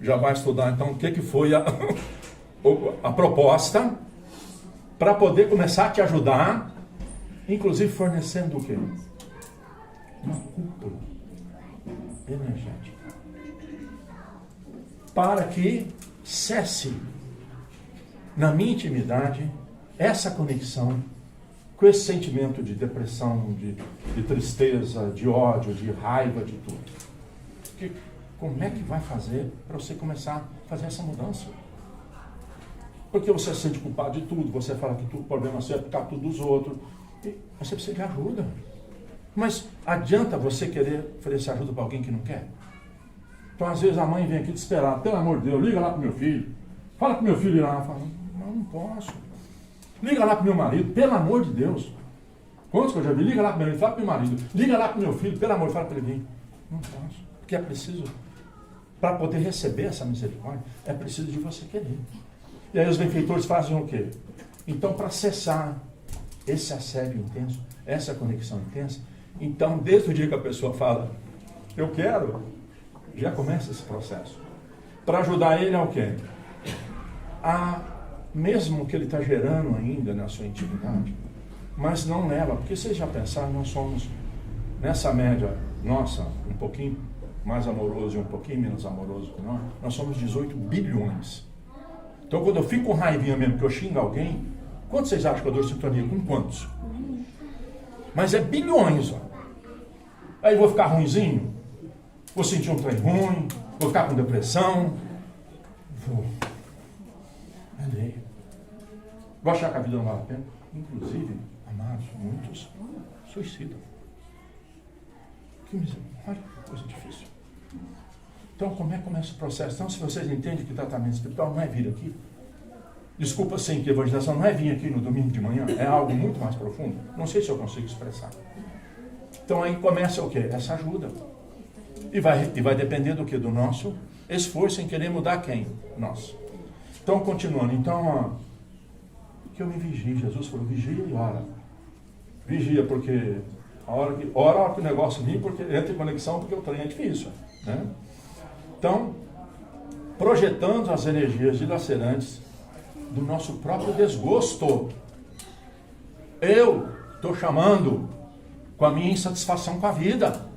Já vai estudar então o que foi a proposta para poder começar a te ajudar, inclusive fornecendo o quê? Uma cúpula energética, para que cesse na minha intimidade essa conexão com esse sentimento de depressão, de tristeza, de ódio, de raiva, de tudo. Como é que vai fazer para você começar a fazer essa mudança? Porque você se sente culpado de tudo, você fala que tudo problema seu é por causa tudo dos outros. E você precisa de ajuda. Mas adianta você querer oferecer ajuda para alguém que não quer? Então, às vezes, a mãe vem aqui desesperada: pelo amor de Deus, liga lá para o meu filho. Fala para o meu filho ir lá. Fala: não posso. Liga lá para o meu marido, pelo amor de Deus. Quantos que eu já vi? Liga lá para o meu marido, fala para o meu marido. Liga lá para o meu filho, pelo amor, fala para ele vir. Não posso. Porque é preciso, para poder receber essa misericórdia, é preciso de você querer. E aí os benfeitores fazem o quê? Então, para cessar esse assédio intenso, essa conexão intensa, então, desde o dia que a pessoa fala: eu quero, já começa esse processo. Para ajudar ele ao quê? Mesmo que ele está gerando ainda na sua intimidade, mas não leva, porque vocês já pensaram, nós somos, nessa média nossa, um pouquinho mais amoroso e um pouquinho menos amoroso que nós somos 18 bilhões. Então, quando eu fico com raivinha mesmo, que eu xingo alguém, quantos vocês acham que eu dou sintonia? Com quantos? Mas é bilhões, ó. Aí vou ficar ruinzinho, vou sentir um trem ruim, vou ficar com depressão, vou achar que a vida não vale a pena. Inclusive, amados, muitos suicidam. Que miséria, olha que coisa difícil. Então, como é que começa o processo? Então, se vocês entendem que tratamento espiritual não é vir aqui, desculpa, sim, que evangelização não é vir aqui no domingo de manhã, é algo muito mais profundo. Não sei se eu consigo expressar. Então, aí começa o quê? Essa ajuda. E vai depender do quê? Do nosso esforço em querer mudar quem? Nós. Então, continuando. Então, que eu me vigie. Jesus falou: vigia e ora. Vigia, porque a hora que o negócio vir, porque entra em conexão, porque o trem é difícil. Né? Então, projetando as energias dilacerantes do nosso próprio desgosto. Eu estou chamando com a minha insatisfação com a vida.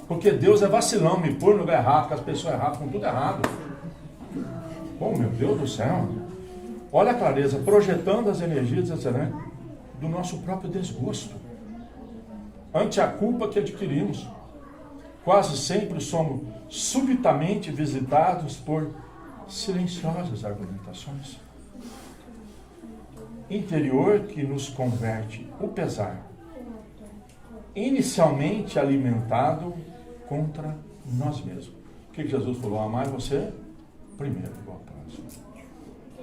Porque Deus é vacilão, me pôr no lugar errado, com as pessoas erradas, com tudo errado. Oh, meu Deus do céu. Olha a clareza, projetando as energias do nosso próprio desgosto. Ante a culpa que adquirimos. Quase sempre somos subitamente visitados por silenciosas argumentações. Interior que nos converte o pesar. Inicialmente alimentado contra nós mesmos. O que Jesus falou? Amar você primeiro, igual próximo.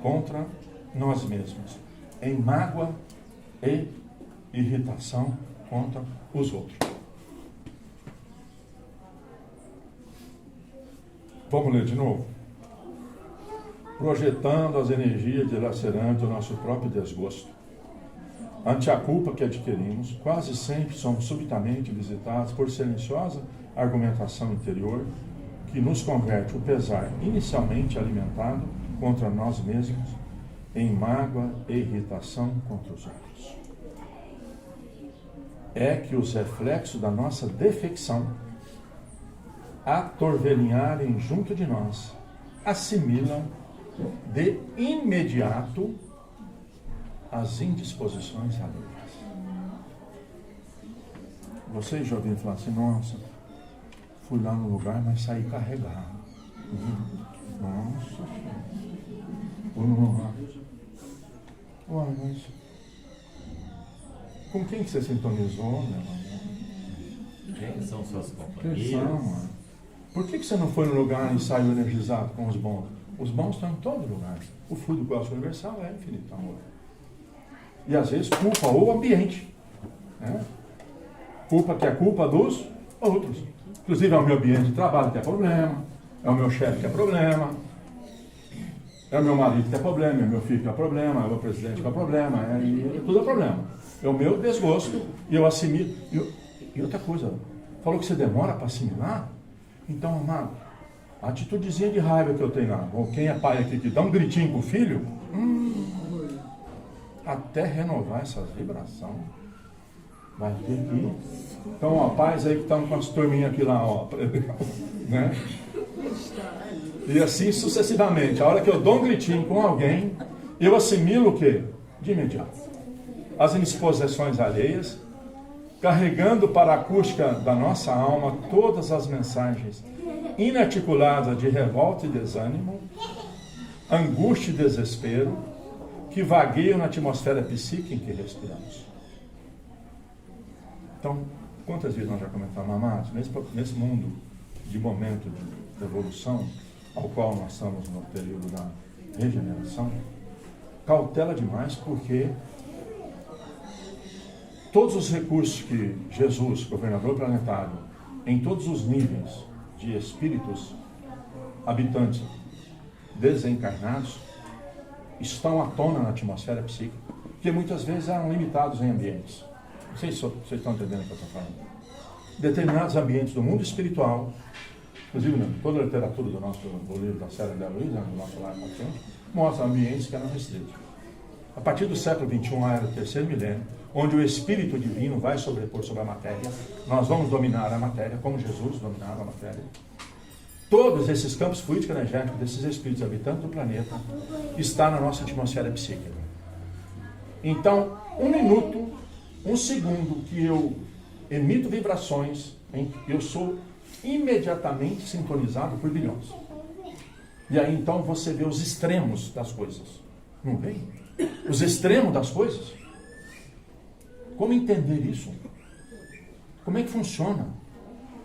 Contra nós mesmos. Em mágoa e irritação contra os outros. Vamos ler de novo? Projetando as energias dilacerantes do nosso próprio desgosto. Ante a culpa que adquirimos, quase sempre somos subitamente visitados por silenciosa argumentação interior que nos converte o pesar inicialmente alimentado contra nós mesmos em mágoa e irritação contra os outros. É que os reflexos da nossa defecção, atorvelinharem junto de nós, assimilam de imediato as indisposições alheias. Vocês já ouviram falar assim, nossa, fui lá no lugar, mas saí carregado. Nossa, uai, mas com quem que você sintonizou, meu amor? Quem são suas Quem são, companhias? mano? Por que você não foi no lugar e saiu energizado com os bons? Os bons estão em todo lugar. O fluido cósmico universal é infinito amor. E às vezes culpa o ambiente. Né? Culpa que é culpa dos outros. Inclusive é o meu ambiente de trabalho que é problema, é o meu chefe que é problema, é o meu marido que é problema, é o meu filho que é problema, é o meu presidente que é problema, tudo é problema. É o meu desgosto e eu assimilo. E outra coisa, falou que você demora para assimilar? Então, amado, a atitudezinha de raiva que eu tenho lá, ou quem é pai aqui que dá um gritinho pro filho, até renovar essas vibrações, vai ter que ir. Então, ó, pais aí que estão com as turminhas aqui lá, ó, né? E assim sucessivamente. A hora que eu dou um gritinho com alguém, eu assimilo o quê? De imediato. As indisposições alheias, carregando para a acústica da nossa alma todas as mensagens inarticuladas de revolta e desânimo, angústia e desespero, que vagueiam na atmosfera psíquica em que respiramos. Então, quantas vezes nós já comentamos, amados, nesse mundo de momento de evolução, ao qual nós estamos no período da regeneração, cautela demais, porque todos os recursos que Jesus, governador planetário, em todos os níveis de espíritos habitantes desencarnados, estão à tona na atmosfera psíquica, que muitas vezes eram limitados em ambientes. Não sei se vocês estão entendendo o que eu estou falando. Determinados ambientes do mundo espiritual, inclusive toda a literatura do livro da Célia de Luiz, do nosso lar paciente, mostra ambientes que eram restritos. A partir do século XXI, a era do terceiro milênio, onde o Espírito Divino vai sobrepor sobre a matéria, nós vamos dominar a matéria, como Jesus dominava a matéria. Todos esses campos fluídicos energéticos desses espíritos habitantes do planeta está na nossa atmosfera psíquica. Então, um minuto, um segundo que eu emito vibrações, eu sou imediatamente sintonizado por bilhões. E aí então você vê os extremos das coisas. Não vem? Os extremos das coisas. Como entender isso? Como é que funciona?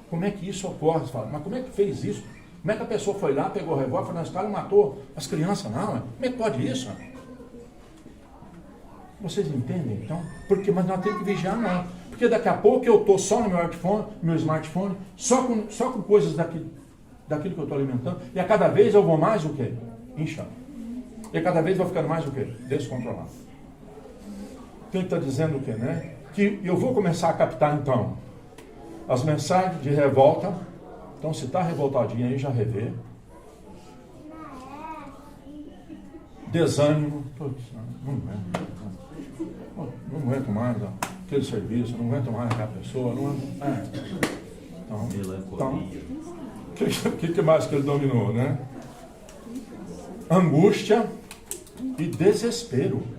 Como é que isso ocorre? Você fala, mas como é que fez isso? Como é que a pessoa foi lá, pegou o revólver, foi na escala e matou as crianças? Não, como é que pode isso? Vocês entendem então? Mas nós temos que vigiar, não. Porque daqui a pouco eu estou só no meu smartphone, só com coisas daquilo que eu estou alimentando, e a cada vez eu vou mais o quê? Inchando. E a cada vez vou ficando mais o quê? Descontrolado. Então ele está dizendo o quê, né? Que eu vou começar a captar então as mensagens de revolta. Então se está revoltadinho aí, já revê. Desânimo. Putz, não aguento mais aquele serviço, não aguento mais aquela pessoa. Melancolia. O que mais que ele dominou, né? Angústia e desespero.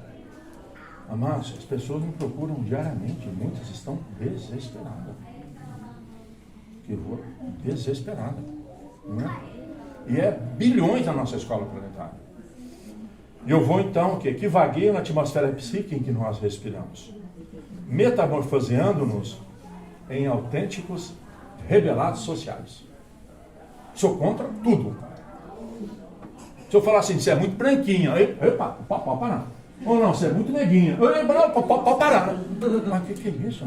Amados, as pessoas me procuram diariamente, muitas estão desesperadas. Desesperada. Não é? E é bilhões na nossa escola planetária. E eu vou então, que vagueia na atmosfera psíquica em que nós respiramos, metamorfoseando-nos em autênticos rebelados sociais. Sou contra tudo. Se eu falar assim, você é muito branquinha, pode parar. Ou não, você é muito neguinha, pode parar. Mas o que é isso?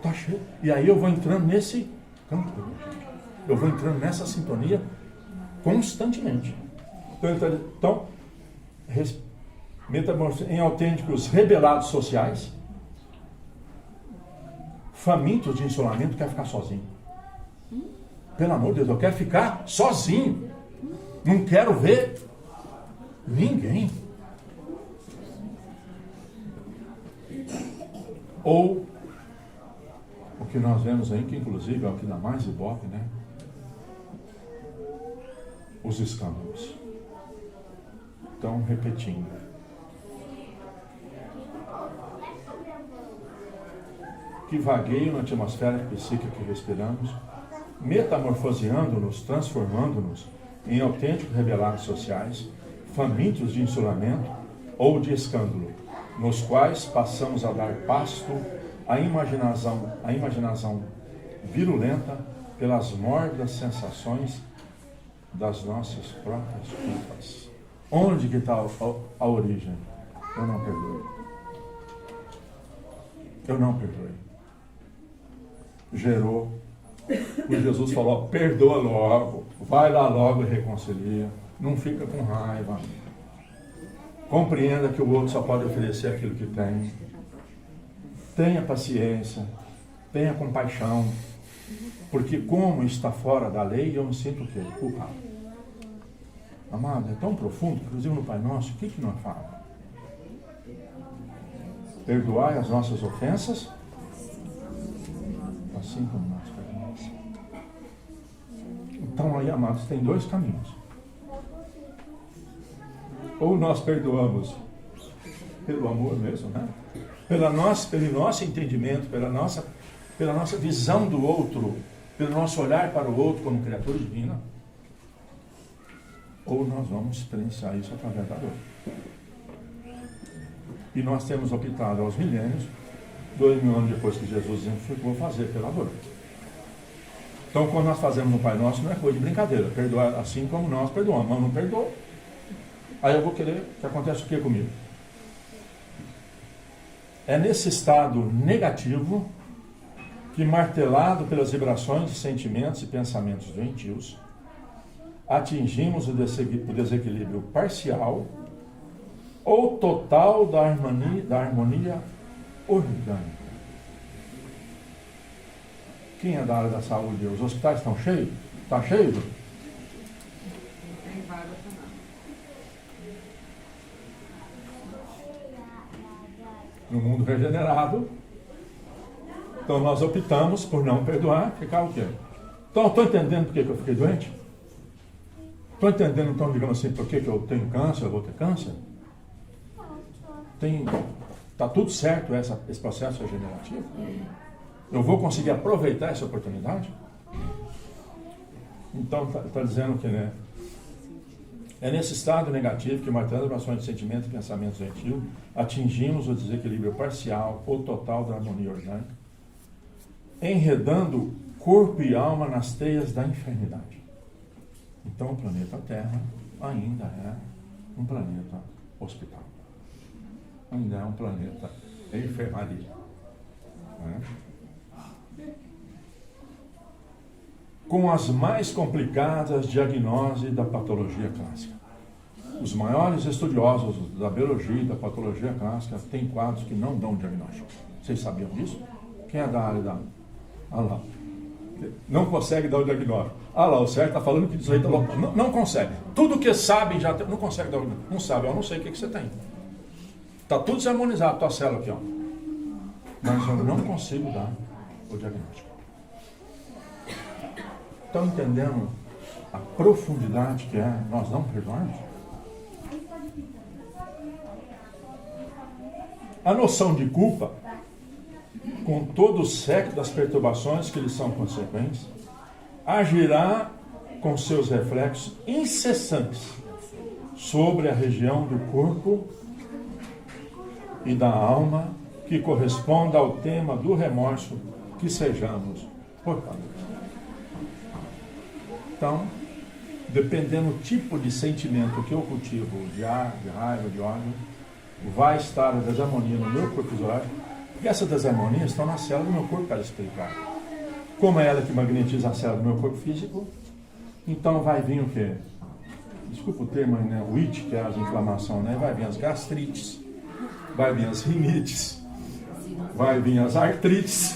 Tá cheio. E aí eu vou entrando nesse campo. Eu vou entrando nessa sintonia constantemente. Então, metamorfose em autênticos rebelados sociais, famintos de isolamento, quer ficar sozinho. Pelo amor de Deus, eu quero ficar sozinho. Não quero ver ninguém. Ou o que nós vemos aí, que inclusive é o que dá mais ibope, né? Os escândalos. Então, repetindo. Que vagueiam na atmosfera psíquica que respiramos, metamorfoseando-nos, transformando-nos em autênticos rebelados sociais, famintos de insulamento ou de escândalo, nos quais passamos a dar pasto à imaginação virulenta pelas mórbidas sensações das nossas próprias culpas. Onde que está a origem? Eu não perdoei. Eu não perdoei. Gerou. E Jesus falou, perdoa logo, vai lá logo e reconcilia. Não fica com raiva. Compreenda que o outro só pode oferecer aquilo que tem. Tenha paciência, tenha compaixão. Porque como está fora da lei, eu me sinto o quê? Culpado. Amado, é tão profundo, inclusive no Pai Nosso, o que nós falamos? Perdoai as nossas ofensas, assim como nós perdoamos. Então aí, amados, tem dois caminhos. Ou nós perdoamos pelo amor mesmo, né? Pelo nosso entendimento, pela nossa visão do outro, pelo nosso olhar para o outro como criatura divina, ou nós vamos experienciar isso através da dor. E nós temos optado aos milênios, 2000 anos depois que Jesus exemplificou, fazer pela dor. Então, quando nós fazemos no Pai Nosso, não é coisa de brincadeira. Perdoar assim como nós perdoamos. Mas não perdoa. Aí eu vou querer que aconteça o que comigo? É nesse estado negativo que, martelado pelas vibrações de sentimentos e pensamentos doentios, atingimos o desequilíbrio parcial ou total da harmonia orgânica. Quem é da área da saúde? Os hospitais estão cheios? Está cheio? Tem vaga também. No mundo regenerado. Então nós optamos por não perdoar, ficar o quê? Então estou entendendo por que eu fiquei doente? Estou entendendo, então, digamos assim, por que eu tenho câncer, eu vou ter câncer? Está tudo certo esse processo regenerativo? Eu vou conseguir aproveitar essa oportunidade? Então, está dizendo que, né? É nesse estado negativo que, martelando as ações de sentimentos e pensamentos doentios, atingimos o desequilíbrio parcial ou total da harmonia orgânica, enredando corpo e alma nas teias da enfermidade. Então, o planeta Terra ainda é um planeta hospital. Ainda é um planeta enfermaria. Né? Com as mais complicadas diagnoses da patologia clássica. Os maiores estudiosos da biologia e da patologia clássica têm quadros que não dão diagnóstico. Vocês sabiam disso? Quem é da área da... Ah lá. Não consegue dar o diagnóstico. Ah lá, o certo está falando que isso aí está louco. Não consegue. Tudo que sabe já tem, não consegue dar o diagnóstico. Não sabe, eu não sei o que você tem. Está tudo desarmonizado, tua célula aqui, ó. Mas eu não consigo dar o diagnóstico. Estão entendendo a profundidade que é nós não perdoarmos? A noção de culpa, com todo o século das perturbações que lhe são consequentes, agirá com seus reflexos incessantes sobre a região do corpo e da alma que corresponda ao tema do remorso que sejamos portadores. Então, dependendo do tipo de sentimento que eu cultivo, de raiva, de ódio, vai estar a desarmonia no meu corpo fisiológico, e essas desarmonias estão na célula do meu corpo perispiritual. Como é ela que magnetiza a célula do meu corpo físico, então vai vir o quê? Desculpa o termo, né? O IT, que é as inflamações, né? Vai vir as gastrites, vai vir as rinites, vai vir as artrites,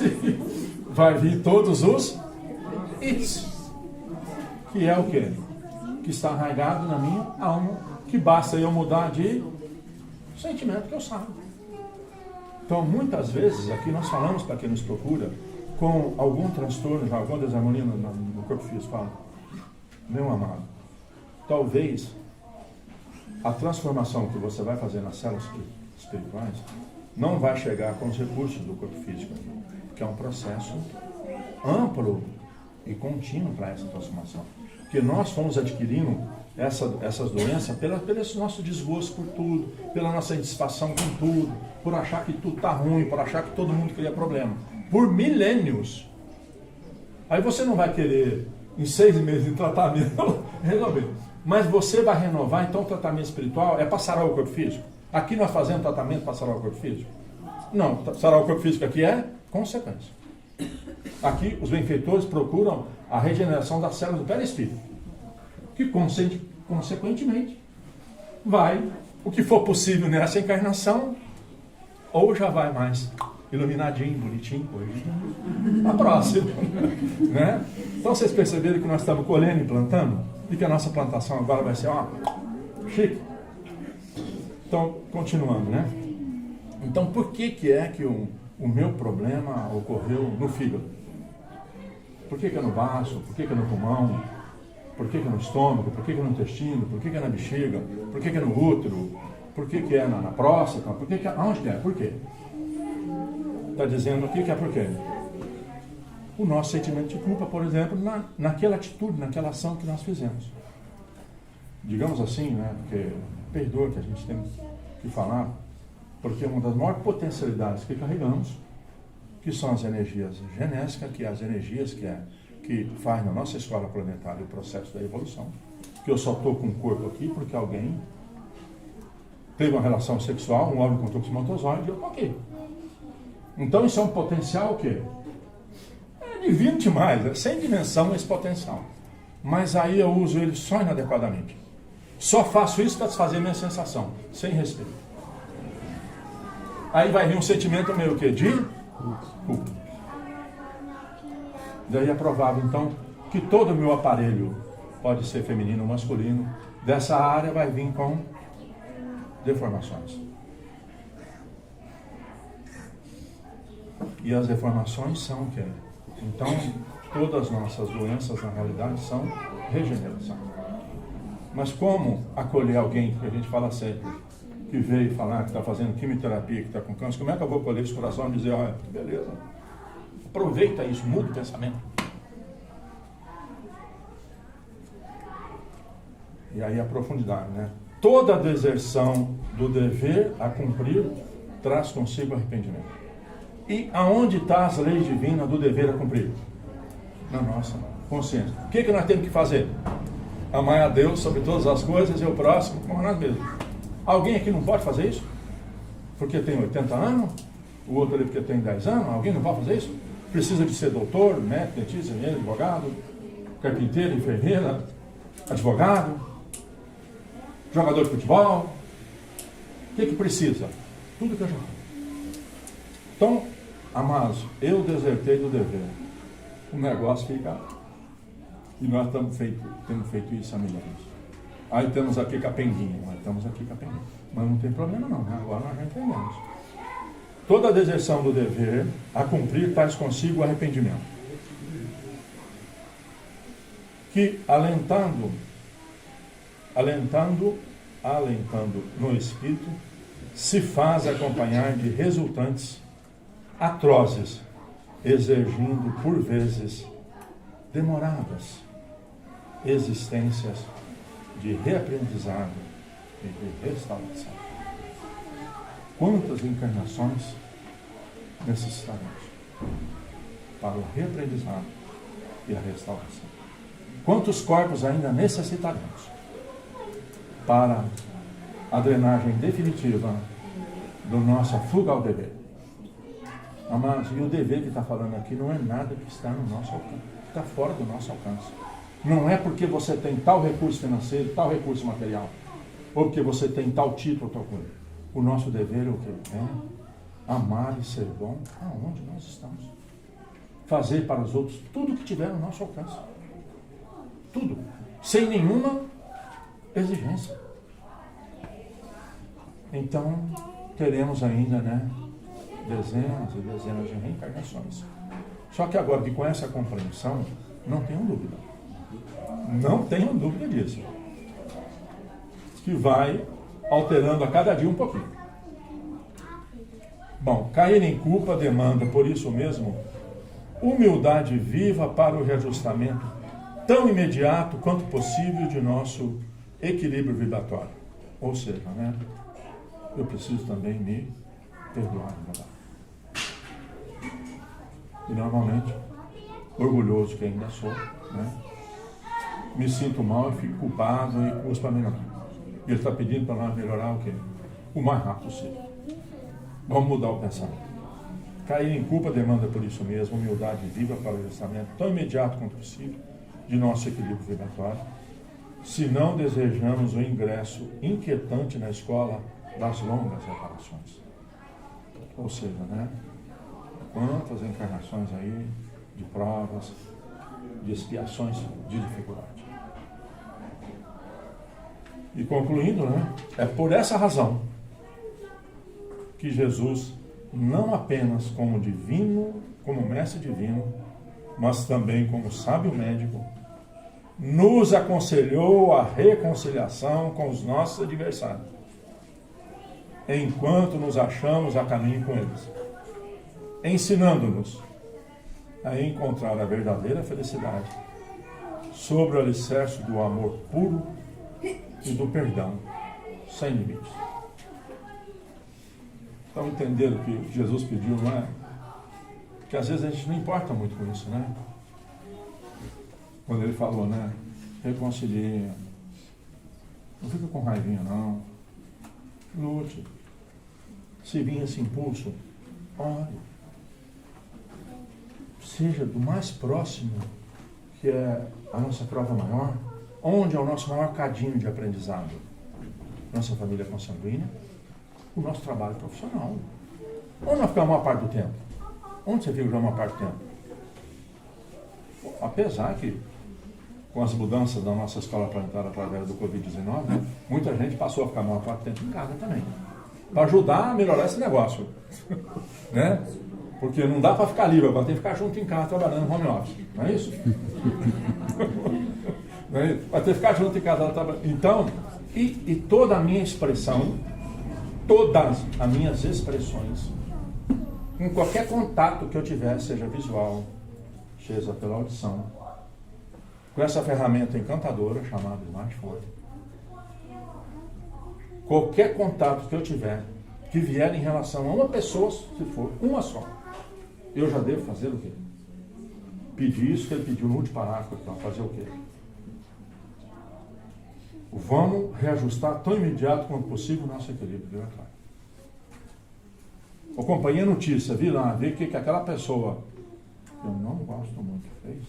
vai vir todos os ites, que é o quê? Que está arraigado na minha alma, que basta eu mudar de sentimento que eu saio. Então, muitas vezes, aqui nós falamos para quem nos procura, com algum transtorno, alguma desarmonia no corpo físico, fala, meu amado, talvez a transformação que você vai fazer nas células espirituais não vai chegar com os recursos do corpo físico, porque é um processo amplo e contínuo para essa transformação. Porque nós fomos adquirindo essas doenças pelo esse nosso desgosto por tudo, pela nossa insatisfação com tudo, por achar que tudo está ruim, por achar que todo mundo cria problema. Por milênios. Aí você não vai querer, em 6 meses de tratamento, resolver. Mas você vai renovar, então o tratamento espiritual é para sarar o corpo físico. Aqui nós fazemos tratamento para sarar o corpo físico? Não, sarar o corpo físico aqui é consequência. Aqui os benfeitores procuram a regeneração das células do perispírito, que consequentemente vai, o que for possível nessa encarnação, ou já vai mais iluminadinho, bonitinho, hoje a próxima, né? Então vocês perceberam que nós estamos colhendo e plantando, e que a nossa plantação agora vai ser, ó, chique. Então, continuando, né? Então, por que é que o meu problema ocorreu no fígado? Por que é no baço? Por que é no pulmão? Por que é no estômago? Por que é no intestino? Por que é na bexiga? Por que é no útero? Por que é na próstata? Por que é, aonde que é? Por quê? Está dizendo aqui que é por quê? O nosso sentimento de culpa, por exemplo, naquela atitude, naquela ação que nós fizemos. Digamos assim, né? Porque perdoa que a gente tem que falar, porque uma das maiores potencialidades que carregamos, que são as energias genéticas, que é as energias que faz na nossa escola planetária o processo da evolução, que eu só estou com o corpo aqui porque alguém teve uma relação sexual, um homem com espermatozoide, e eu estou aqui. Então isso é um potencial o quê? É divino demais, é sem dimensão esse potencial. Mas aí eu uso ele só inadequadamente. Só faço isso para desfazer minha sensação, sem respeito. Aí vai vir um sentimento meio que de culpa. Daí é provável, então, que todo o meu aparelho, pode ser feminino ou masculino, dessa área vai vir com deformações. E as deformações são o quê? Então, todas as nossas doenças, na realidade, são regeneração. Mas como acolher alguém, que a gente fala sempre, que veio falar que está fazendo quimioterapia, que está com câncer, como é que eu vou acolher esse coração e dizer, olha, beleza, aproveita isso, muda o pensamento. E aí a profundidade, né? Toda deserção do dever a cumprir traz consigo arrependimento. E aonde está as leis divinas do dever a cumprir? Na nossa consciência. O que nós temos que fazer? Amar a Deus sobre todas as coisas e o próximo como nós mesmos. Alguém aqui não pode fazer isso? Porque tem 80 anos? O outro ali porque tem 10 anos? Alguém não pode fazer isso? Precisa de ser doutor, médico, dentista, engenheiro, advogado, carpinteiro, enfermeira, advogado, jogador de futebol. O que precisa? Tudo que eu já falo. Então, amados, eu desertei do dever. O negócio fica... E nós temos feito isso há milênios. Aí temos aqui capenguinha, mas não tem problema não, né? Agora nós já entendemos. Toda deserção do dever a cumprir traz consigo o arrependimento. Que alentando no espírito, se faz acompanhar de resultantes atrozes, exigindo por vezes demoradas existências de reaprendizado e de restauração. Quantas encarnações necessitaremos para o reaprendizado e a restauração? Quantos corpos ainda necessitaremos para a drenagem definitiva do nossa fuga ao dever? Amados, e o dever que está falando aqui não é nada que está no nosso alcance, está fora do nosso alcance. Não é porque você tem tal recurso financeiro, tal recurso material, ou porque você tem tal título, tal coisa. O nosso dever é o quê? É amar e ser bom aonde nós estamos. Fazer para os outros tudo que tiver no nosso alcance. Tudo. Sem nenhuma exigência. Então, teremos ainda, dezenas e dezenas de reencarnações. Só que agora que com essa compreensão, não tenham dúvida. Não tenham dúvida disso. Que vai alterando a cada dia um pouquinho. Bom, cair em culpa demanda, por isso mesmo, humildade viva para o reajustamento tão imediato quanto possível de nosso equilíbrio vibratório. Ou seja, eu preciso também me perdoar. E normalmente, orgulhoso que ainda sou, me sinto mal e fico culpado e custo para melhorar. E ele está pedindo para nós melhorar o quê? O mais rápido possível. Vamos mudar o pensamento. Cair em culpa demanda por isso mesmo humildade viva para o ajustamento tão imediato quanto possível de nosso equilíbrio vibratório, se não desejamos o ingresso inquietante na escola das longas reparações. Ou seja, quantas encarnações aí de provas, de expiações, de dificuldade. E concluindo, é por essa razão que Jesus, não apenas como divino, como mestre divino, mas também como sábio médico, nos aconselhou a reconciliação com os nossos adversários, enquanto nos achamos a caminho com eles, ensinando-nos a encontrar a verdadeira felicidade sobre o alicerce do amor puro e do perdão sem limites. Estão entendendo o que Jesus pediu, não é? Que às vezes a gente não importa muito com isso, Quando ele falou, reconcilia, não fica com raivinha não, lute. Se vir esse impulso, ore. Seja do mais próximo, que é a nossa prova maior, onde é o nosso maior cadinho de aprendizado? Nossa família consanguínea, o nosso trabalho profissional. Onde nós ficamos a maior parte do tempo? Onde você fica a maior parte do tempo? Apesar que, com as mudanças da nossa escola planetária através do Covid-19, muita gente passou a ficar a maior parte do tempo em casa também. Para ajudar a melhorar esse negócio. Porque não dá para ficar livre, agora tem que ficar junto em casa trabalhando no home office. Não é isso? Vai ter que ficar junto em casa trabalhando. Então, e toda a minha expressão, todas as minhas expressões, em qualquer contato que eu tiver, seja visual, seja pela audição, com essa ferramenta encantadora chamada smartphone, qualquer contato que eu tiver, que vier em relação a uma pessoa, se for uma só, eu já devo fazer o quê? Pedir isso que ele pediu no último parágrafo, então, fazer o quê? Vamos reajustar tão imediato quanto possível o nosso equilíbrio vibratório. Acompanhei a notícia, vi lá, vi que aquela pessoa, eu não gosto muito, fez.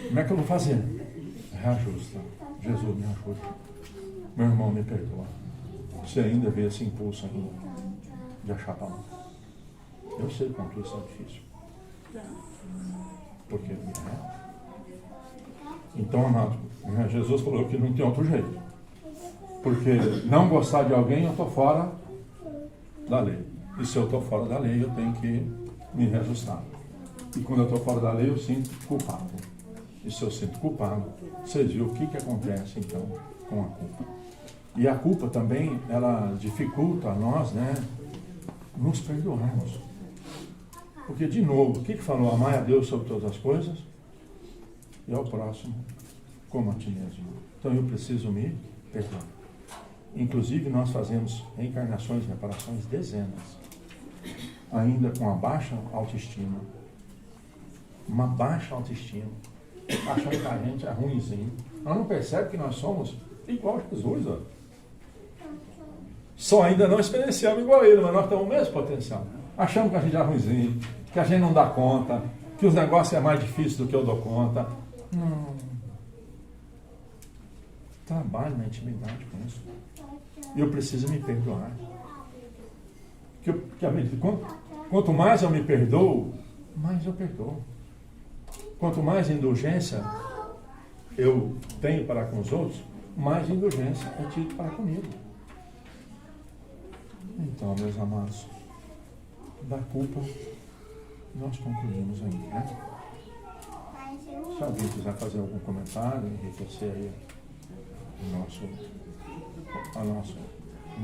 Como é que eu vou fazer? Reajusta. Jesus, me ajuda. Meu irmão, me perdoa. Você ainda vê esse impulso ainda de achar pão. Eu sei quanto isso é difícil. Porque então, amado, Jesus falou que não tem outro jeito. Porque não gostar de alguém, eu estou fora da lei. E se eu estou fora da lei, eu tenho que me reajustar. E quando eu estou fora da lei, eu sinto culpado. E se eu sinto culpado, vocês viram o que acontece, então, com a culpa. E a culpa também, ela dificulta a nós, nos perdoarmos. Porque, de novo, o que falou? Amar a Deus sobre todas as coisas e ao próximo como a ti mesmo. Então, eu preciso me perdoar. Inclusive, nós fazemos reencarnações, reparações, dezenas. Ainda com uma baixa autoestima. Uma baixa autoestima. Achando que a gente é ruimzinho. Nós não percebemos que nós somos igual a Jesus, Só ainda não experienciamos igual a ele, mas nós temos o mesmo potencial. Achamos que a gente é ruimzinho, que a gente não dá conta, que os negócios é mais difícil do que eu dou conta. Não. Trabalho na intimidade com isso. E eu preciso me perdoar. Quanto mais eu me perdoo, mais eu perdoo. Quanto mais indulgência eu tenho para com os outros, mais indulgência eu tive para comigo. Então, meus amados, da culpa nós concluímos aí, né? Se alguém quiser fazer algum comentário, enriquecer aí o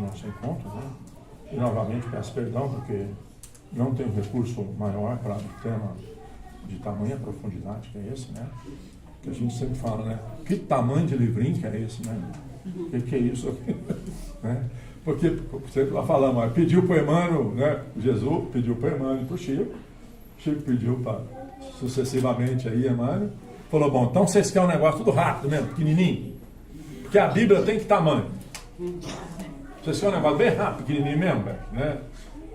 nosso encontro, né? E novamente peço perdão porque não tenho recurso maior para um tema de tamanha profundidade que é esse, né? Que a gente sempre fala, né? Que tamanho de livrinho que é esse, né? Que é isso aqui? Né? Porque sempre lá falamos, pediu para o Emmanuel, né? Jesus pediu para o Emmanuel e para o Chico pediu para sucessivamente aí, Emmanuel, falou, bom, então vocês querem um negócio tudo rápido mesmo, pequenininho, porque a Bíblia tem que tamanho. Vocês querem um negócio bem rápido, pequenininho mesmo, né?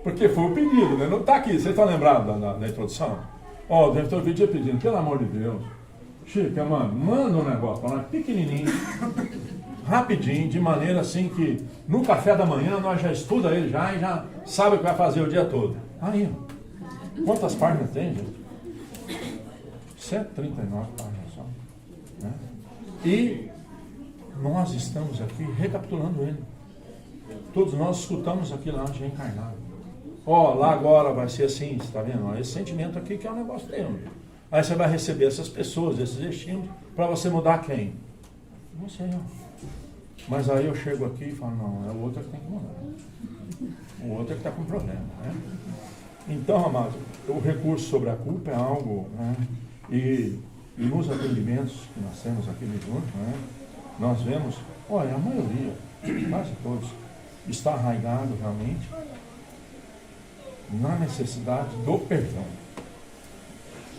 Porque foi o pedido, né? Não está aqui, vocês estão lembrados da introdução? Ó, o diretor pedia pedindo, pelo amor de Deus, Chico, Emmanuel, manda um negócio para nós pequenininho, rapidinho, de maneira assim que no café da manhã nós já estuda ele já e já sabe o que vai fazer o dia todo. Aí, quantas páginas tem, gente? 139 páginas só. Né? E nós estamos aqui recapitulando ele. Todos nós escutamos aquilo antes de reencarnar. Ó, lá agora vai ser assim, você está vendo? Esse sentimento aqui que é um negócio teu. Aí você vai receber essas pessoas, esses estímulos, para você mudar quem? Não sei, ó. Mas aí eu chego aqui e falo, não, é o outro que tem que mudar. O outro é que está com problema. Né? Então, amados, o recurso sobre a culpa é algo, né? E nos atendimentos que nós temos aqui junto, né? Nós vemos, olha, a maioria, quase todos, está arraigado realmente na necessidade do perdão.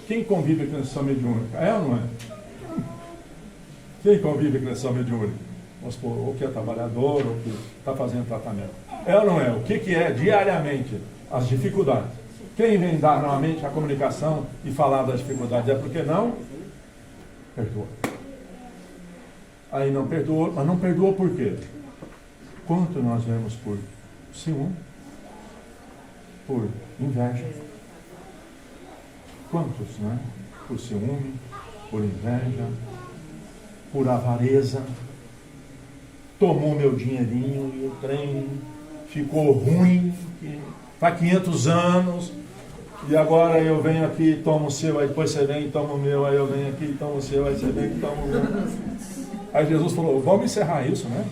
Quem convive com a lição mediúnica? É ou não é? Quem convive com a lição mediúnica? Ou que é trabalhador, ou que está fazendo tratamento. É ou não é? O que é diariamente as dificuldades? Quem vem dar novamente a comunicação e falar das dificuldades é porque não perdoa. Aí não perdoou, mas não perdoou por quê? Quanto nós vemos por ciúme, por inveja? Quantos, né? Por ciúme, por inveja, por avareza. Tomou meu dinheirinho e o trem ficou ruim, faz 500 anos, e agora eu venho aqui e tomo o seu, aí depois você vem e toma o meu, aí eu venho aqui e tomo o seu, aí você vem e toma o meu. Aí Jesus falou, vamos encerrar isso, né?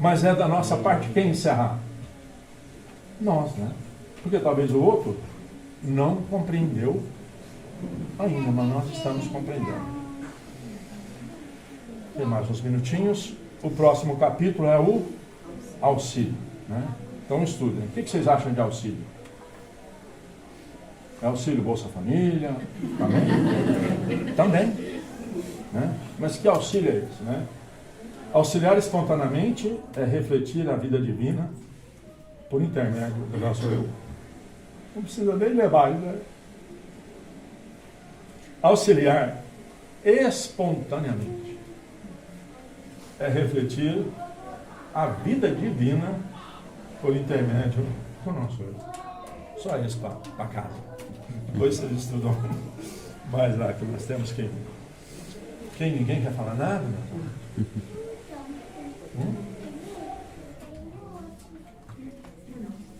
Mas é da nossa parte quem encerrar? Nós, né? Porque talvez o outro não compreendeu ainda, mas nós estamos compreendendo. Tem mais uns minutinhos. O próximo capítulo é o auxílio. Né? Então estudem. O que vocês acham de auxílio? É auxílio Bolsa Família? Também? Também. Né? Mas que auxílio é esse? Né? Auxiliar espontaneamente é refletir a vida divina por intermédio do nosso eu. Não precisa nem levar, né? Auxiliar espontaneamente é refletir a vida divina por intermédio do nosso eu. Só isso para casa. Depois vocês estudam mais lá, que nós temos que... Ninguém quer falar nada?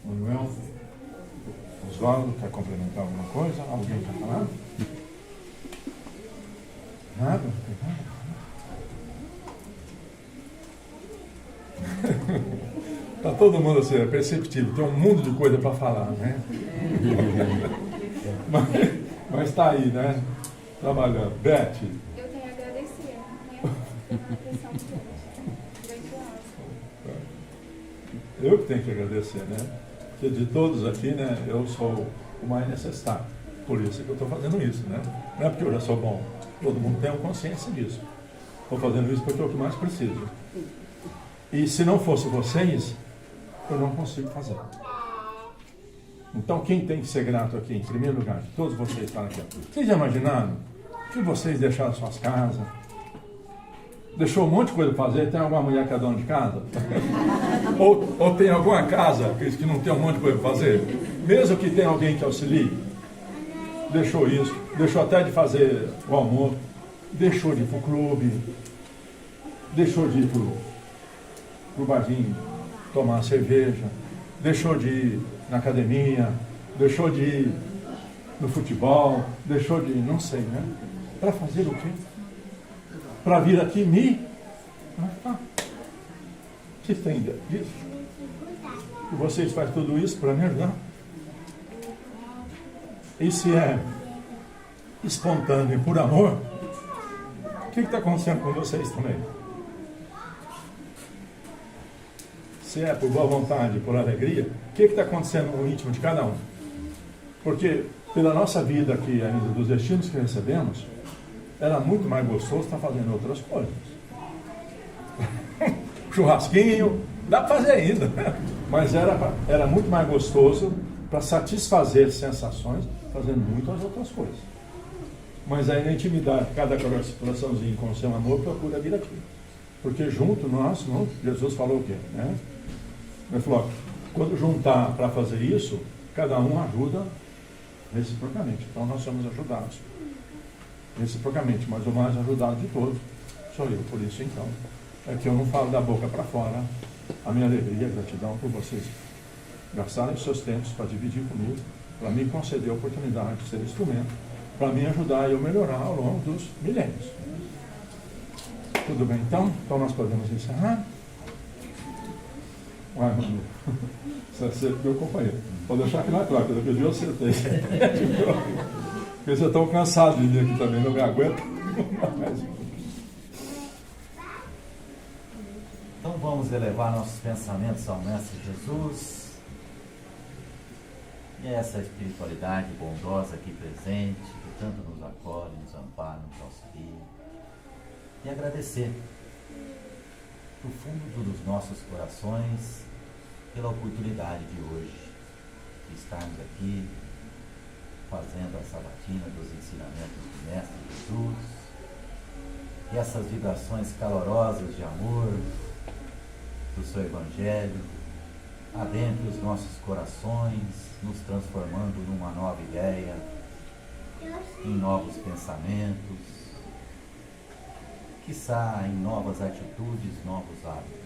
Manuel? Oswaldo, quer complementar alguma coisa? Alguém quer falar? Nada? Está todo mundo assim, é perceptível, tem um mundo de coisa para falar, né? Mas está aí, né? Trabalhando. Beth? Eu tenho a agradecer, não tenho pressão de Eu que tenho que agradecer, né? Porque de todos aqui, né, eu sou o mais necessário. Por isso que eu estou fazendo isso, né? Não é porque eu já sou bom. Todo mundo tem uma consciência disso. Estou fazendo isso porque é o que mais preciso. E se não fosse vocês, eu não consigo fazer. Então, quem tem que ser grato aqui, em primeiro lugar, de todos vocês estão aqui. Vocês já imaginaram que vocês deixaram suas casas? Deixou um monte de coisa para fazer? Tem alguma mulher que é dona de casa? ou tem alguma casa que não tem um monte de coisa para fazer? Mesmo que tenha alguém que auxilie? Deixou isso, deixou até de fazer o almoço, deixou de ir para o clube, deixou de ir para o barzinho tomar uma cerveja, deixou de ir na academia, deixou de ir no futebol, deixou de ir, não sei, né? Para fazer o quê? Para vir aqui me... que tem disso? E vocês fazem tudo isso para me ajudar? E se é espontâneo e por amor, o que está acontecendo com vocês também? Se é por boa vontade, por alegria, o que está acontecendo no íntimo de cada um? Porque pela nossa vida aqui ainda, dos destinos que recebemos, era muito mais gostoso estar fazendo outras coisas. Churrasquinho, dá para fazer ainda, né? Mas era muito mais gostoso para satisfazer sensações, fazendo muitas outras coisas. Mas aí na intimidade, cada coraçãozinho com o seu amor procura vir aqui. Porque junto nós, não, Jesus falou o quê? Né? Ele falou, quando juntar para fazer isso, cada um ajuda reciprocamente. Então nós somos ajudados reciprocamente, mas o mais ajudado de todos sou eu. Por isso então, é que eu não falo da boca para fora a minha alegria e gratidão por vocês gastarem seus tempos para dividir comigo, para me conceder a oportunidade de ser instrumento, para me ajudar e eu melhorar ao longo dos milênios. Tudo bem então? Então nós podemos encerrar? Uai, mano, você é meu companheiro. Pode deixar que não é claro, porque eu acertei. Porque vocês estão cansados de vir aqui também, não me aguento. Então vamos elevar nossos pensamentos ao Mestre Jesus. E essa espiritualidade bondosa aqui presente, que tanto nos acolhe, nos ampara, nos auxilia. E agradecer do fundo dos nossos corações pela oportunidade de hoje de estarmos aqui fazendo a sabatina dos ensinamentos do Mestre Jesus e essas vibrações calorosas de amor do seu Evangelho adentro os nossos corações, nos transformando numa nova ideia, em novos pensamentos, quiçá em novas atitudes, novos hábitos.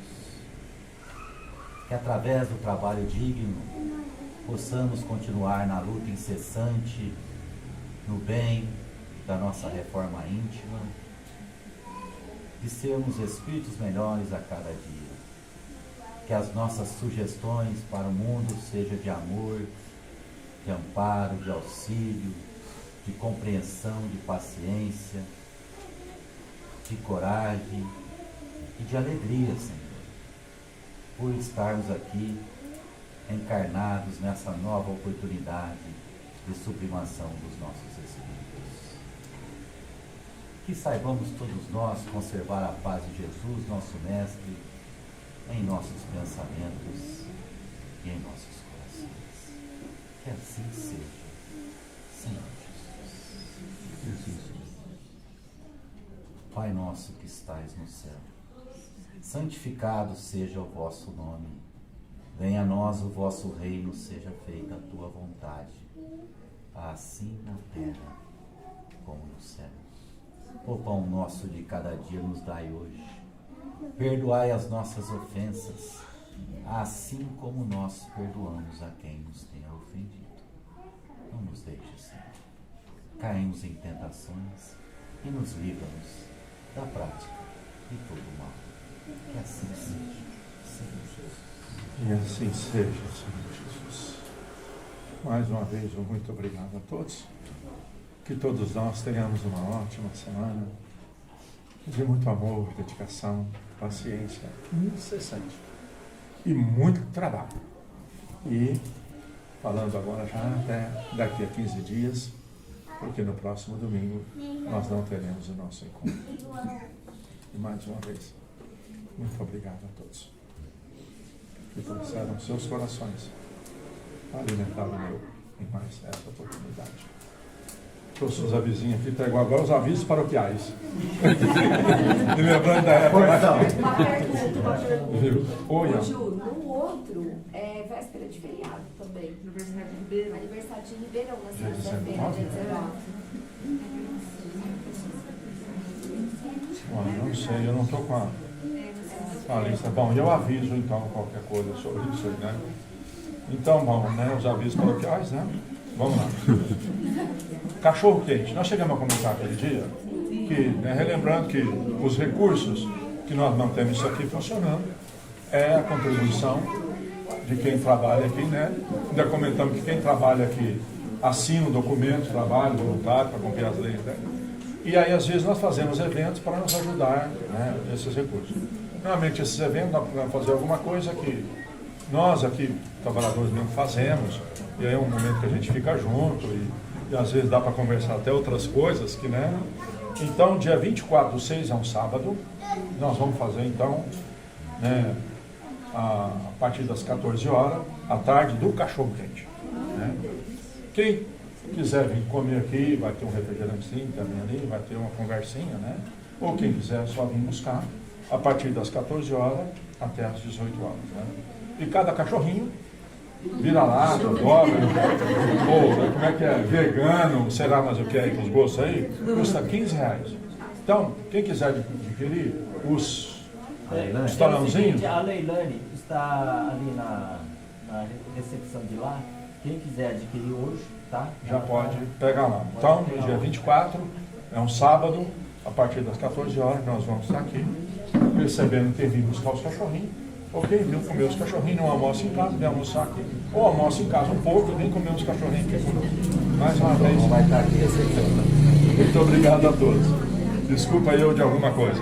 Que através do trabalho digno possamos continuar na luta incessante, no bem da nossa reforma íntima, de sermos espíritos melhores a cada dia. Que as nossas sugestões para o mundo sejam de amor, de amparo, de auxílio, de compreensão, de paciência, de coragem e de alegria, Senhor, por estarmos aqui encarnados nessa nova oportunidade de sublimação dos nossos espíritos. Que saibamos todos nós conservar a paz de Jesus, nosso Mestre, em nossos pensamentos e em nossos corações. Que assim seja, Senhor Jesus. Pai nosso que estais no céu, santificado seja o vosso nome. Venha a nós o vosso reino, seja feita a tua vontade, assim na terra como no céu. O pão nosso de cada dia nos dai hoje. Perdoai as nossas ofensas, assim como nós perdoamos a quem nos tenha ofendido. Não nos deixes, Senhor, caímos em tentações e nos livra-nos da prática de todo o mal. Que assim seja, Senhor Jesus. E assim seja, Senhor Jesus. Mais uma vez, um muito obrigado a todos. Que todos nós tenhamos uma ótima semana de muito amor, dedicação, paciência incessante e muito trabalho. E falando agora já até daqui a 15 dias, porque no próximo domingo nós não teremos o nosso encontro. E mais uma vez, muito obrigado a todos. que trouxeram seus corações para alimentar o meu em mais essa oportunidade. Trouxe os avisinhos aqui, pegou agora os avisos paroquiais. E lembrando da época. Uma pergunta. Viu? Oi, Ô, Ju, no outro, é véspera de feriado também. Aniversário de Ribeirão. Aniversário de Ribeirão, na Dia segunda-feira, 19? dia 19. Olha, eu não sei, eu não estou com a lista. Bom, eu aviso então qualquer coisa sobre isso aí, né? Então, bom, né, os avisos paroquiais, né? Vamos lá. Cachorro quente. Nós chegamos a comentar aquele dia que, né, relembrando que os recursos que nós mantemos isso aqui funcionando é a contribuição de quem trabalha aqui, né? Ainda comentamos que quem trabalha aqui assina o documento, trabalho voluntário para cumprir as leis, né? E aí, às vezes, nós fazemos eventos para nos ajudar, né, esses recursos. Normalmente, esses eventos, nós podemos fazer alguma coisa que nós aqui, trabalhadores mesmo, fazemos, e aí é um momento que a gente fica junto, e às vezes dá para conversar até outras coisas, que, né? Então, dia 24/6 é um sábado, nós vamos fazer, então, né, a partir das 14 horas, à tarde, do cachorro quente. Né? Quem quiser vir comer aqui, vai ter um refrigerantezinho também ali, vai ter uma conversinha, né? Ou quem quiser só vir buscar, a partir das 14 horas até as 18 horas. Né? E cada cachorrinho, vira-lata, dobra, ou como é que é, vegano, sei lá mais o que é aí com os gostos aí, custa R$15. Então, quem quiser adquirir os talãozinhos... A Leilane está ali na recepção de lá. Quem quiser adquirir hoje, tá? Já pode pegar lá. Então, no dia 24, é um sábado, a partir das 14 horas, nós vamos estar aqui, recebendo quem vir buscar os cachorrinhos. Ok, vem comer os cachorrinhos, não almoça em casa, vem almoçar aqui. Ou almoça em casa um pouco e vem comer os cachorrinhos aqui conosco. Mais uma vez. Vai estar aqui recebendo. Muito obrigado a todos. Desculpa eu de alguma coisa.